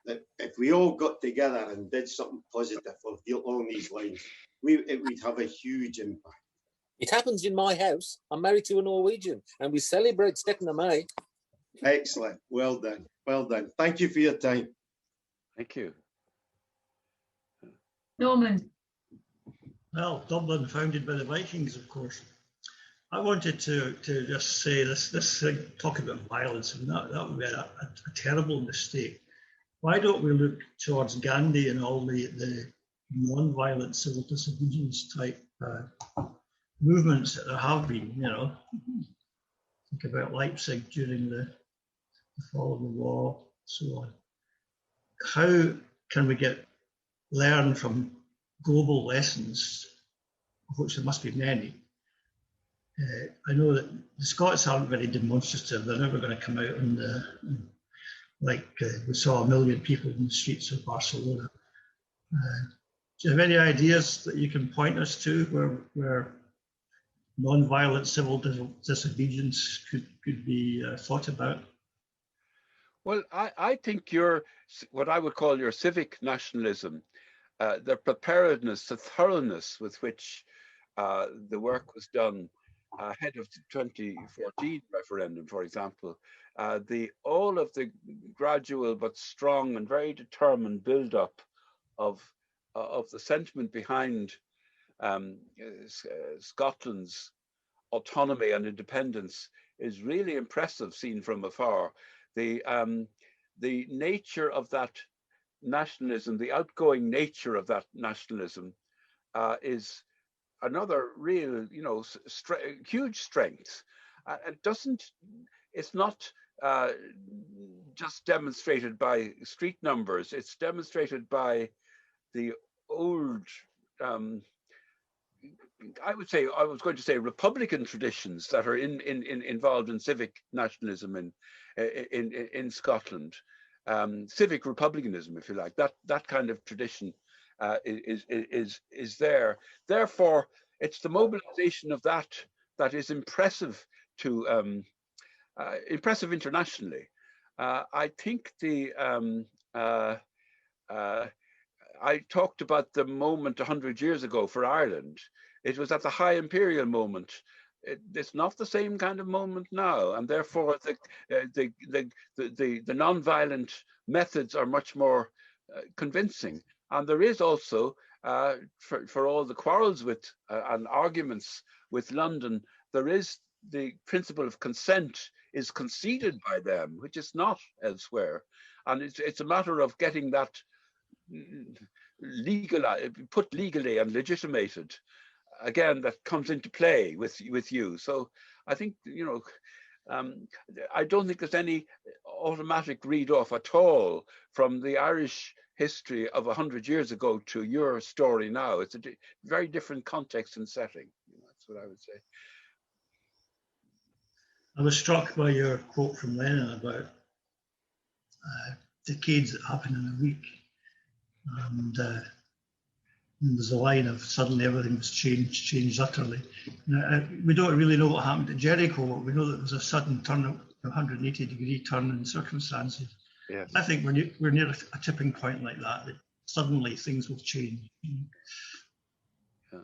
That if we all got together and did something positive along these lines, we'd have a huge impact. It happens in my house. I'm married to a Norwegian, and we celebrate 2nd of May. Excellent. Well done. Well done. Thank you for your time. Thank you. Norman. Well, Dublin founded by the Vikings, of course. I wanted to just say this thing, talk about violence, and that would be a terrible mistake. Why don't we look towards Gandhi and all the non-violent civil disobedience type movements that there have been, you know? Think about Leipzig during the fall of the wall, so on. How can we learn from global lessons, of which there must be many? I know that the Scots aren't very demonstrative. They're never going to come out and we saw 1 million people in the streets of Barcelona. Do you have any ideas that you can point us to where non-violent civil disobedience could be thought about? Well, I think what I would call your civic nationalism, the preparedness, the thoroughness with which the work was done ahead of the 2014 referendum, for example, all of the gradual but strong and very determined build-up of the sentiment behind Scotland's autonomy and independence is really impressive, seen from afar. The nature of that nationalism, the outgoing nature of that nationalism, is another real, huge strength. It's not just demonstrated by street numbers. It's demonstrated by the old, I was going to say Republican traditions that are involved in civic nationalism in Scotland, civic republicanism, if you like. That kind of tradition is there. Therefore, it's the mobilization of that is impressive impressive internationally. I think I talked about the moment 100 years ago for Ireland. It was at the high imperial moment. It's not the same kind of moment now, and therefore the non-violent methods are much more convincing. And there is also, for all the quarrels with and arguments with London, there is the principle of consent is conceded by them, which is not elsewhere. And it's a matter of getting that put legally and legitimated. Again, that comes into play with you. So I think, I don't think there's any automatic read off at all from the Irish history of 100 years ago to your story now. It's a very different context and setting. That's what I would say. I was struck by your quote from Lenin about decades that happen in a week. And there's a line of suddenly everything was changed utterly. Now, we don't really know what happened at Jericho, but we know that there was a sudden turn, 180-degree turn in circumstances. Yes. I think we're near a tipping point like that suddenly things will change. Yeah.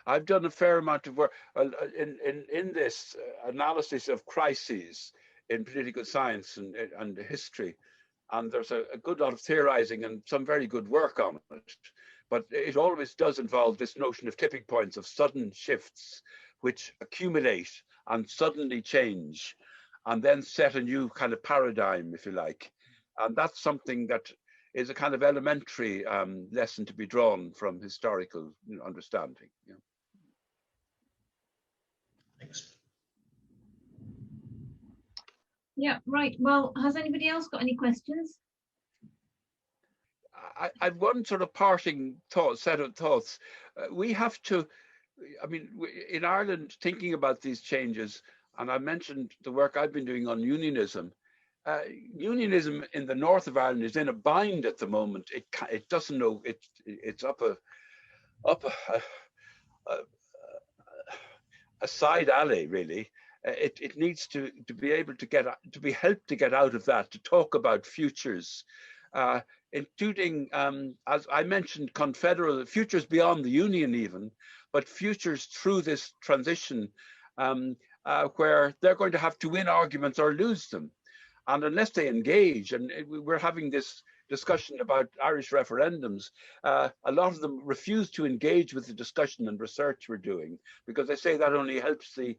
I've done a fair amount of work in this analysis of crises in political science and history, and there's a good lot of theorizing and some very good work on it. But it always does involve this notion of tipping points, of sudden shifts which accumulate and suddenly change and then set a new kind of paradigm, if you like. And that's something that is a kind of elementary lesson to be drawn from historical understanding. Yeah. Thanks. Yeah, right. Well, has anybody else got any questions? I've one sort of parting set of thoughts. We have to, I mean, in Ireland, thinking about these changes, and I mentioned the work I've been doing on unionism. Unionism in the north of Ireland is in a bind at the moment. It doesn't know, it's up a side alley, really. It needs to be able to be helped to get out of that, to talk about futures, including, as I mentioned, confederal futures beyond the union even, but futures through this transition, where they're going to have to win arguments or lose them. And unless they engage, and we're having this discussion about Irish referendums, a lot of them refuse to engage with the discussion and research we're doing, because they say that only helps the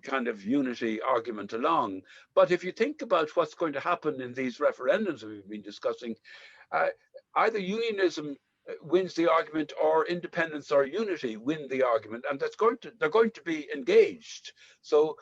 kind of unity argument along. But if you think about what's going to happen in these referendums we've been discussing, either unionism wins the argument or independence or unity win the argument, and they're going to be engaged. So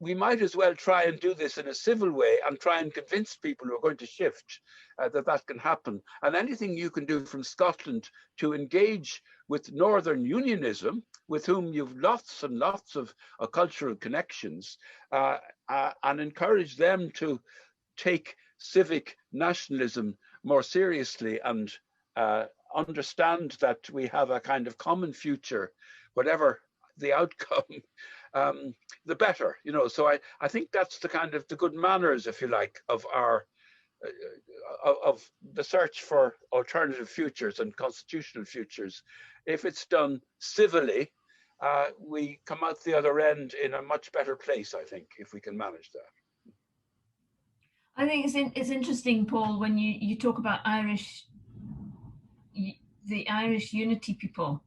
we might as well try and do this in a civil way and try and convince people who are going to shift that can happen. And anything you can do from Scotland to engage with Northern Unionism, with whom you've lots and lots of cultural connections, and encourage them to take civic nationalism more seriously and understand that we have a kind of common future, whatever the outcome, the better, you know. So I think that's the kind of the good manners, if you like, of our of the search for alternative futures and constitutional futures. If it's done civilly, we come out the other end in a much better place, I think, if we can manage that. I think it's interesting, Paul, when you talk about the Irish unity people.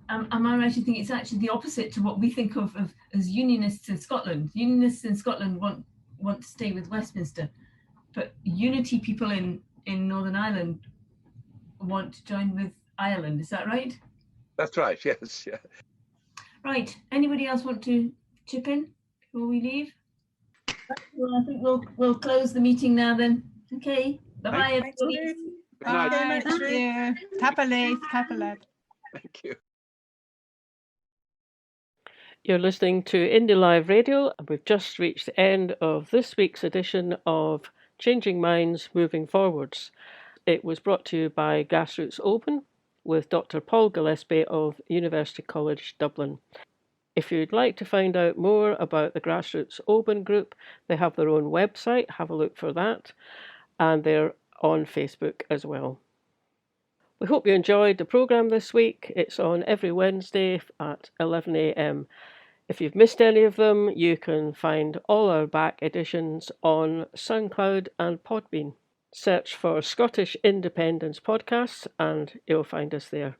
Am I right to think it's actually the opposite to what we think of as unionists in Scotland? Unionists in Scotland want to stay with Westminster, but unity people in Northern Ireland want to join with Ireland. Is that right? That's right, yes. Yeah. Right. Anybody else want to chip in before we leave? Well, I think we'll close the meeting now then. Okay. Bye-bye, everybody. Good night. Thank you. Tapalate. Thank you. You're listening to Indyliveradio, and we've just reached the end of this week's edition of Changing Minds, Moving Forwards. It was brought to you by Grassroots Oban with Dr Paul Gillespie of University College Dublin. If you'd like to find out more about the Grassroots Oban group, they have their own website, have a look for that, and they're on Facebook as well. We hope you enjoyed the programme this week. It's on every Wednesday at 11 AM. If you've missed any of them, you can find all our back editions on SoundCloud and Podbean. Search for Scottish Independence Podcasts and you'll find us there.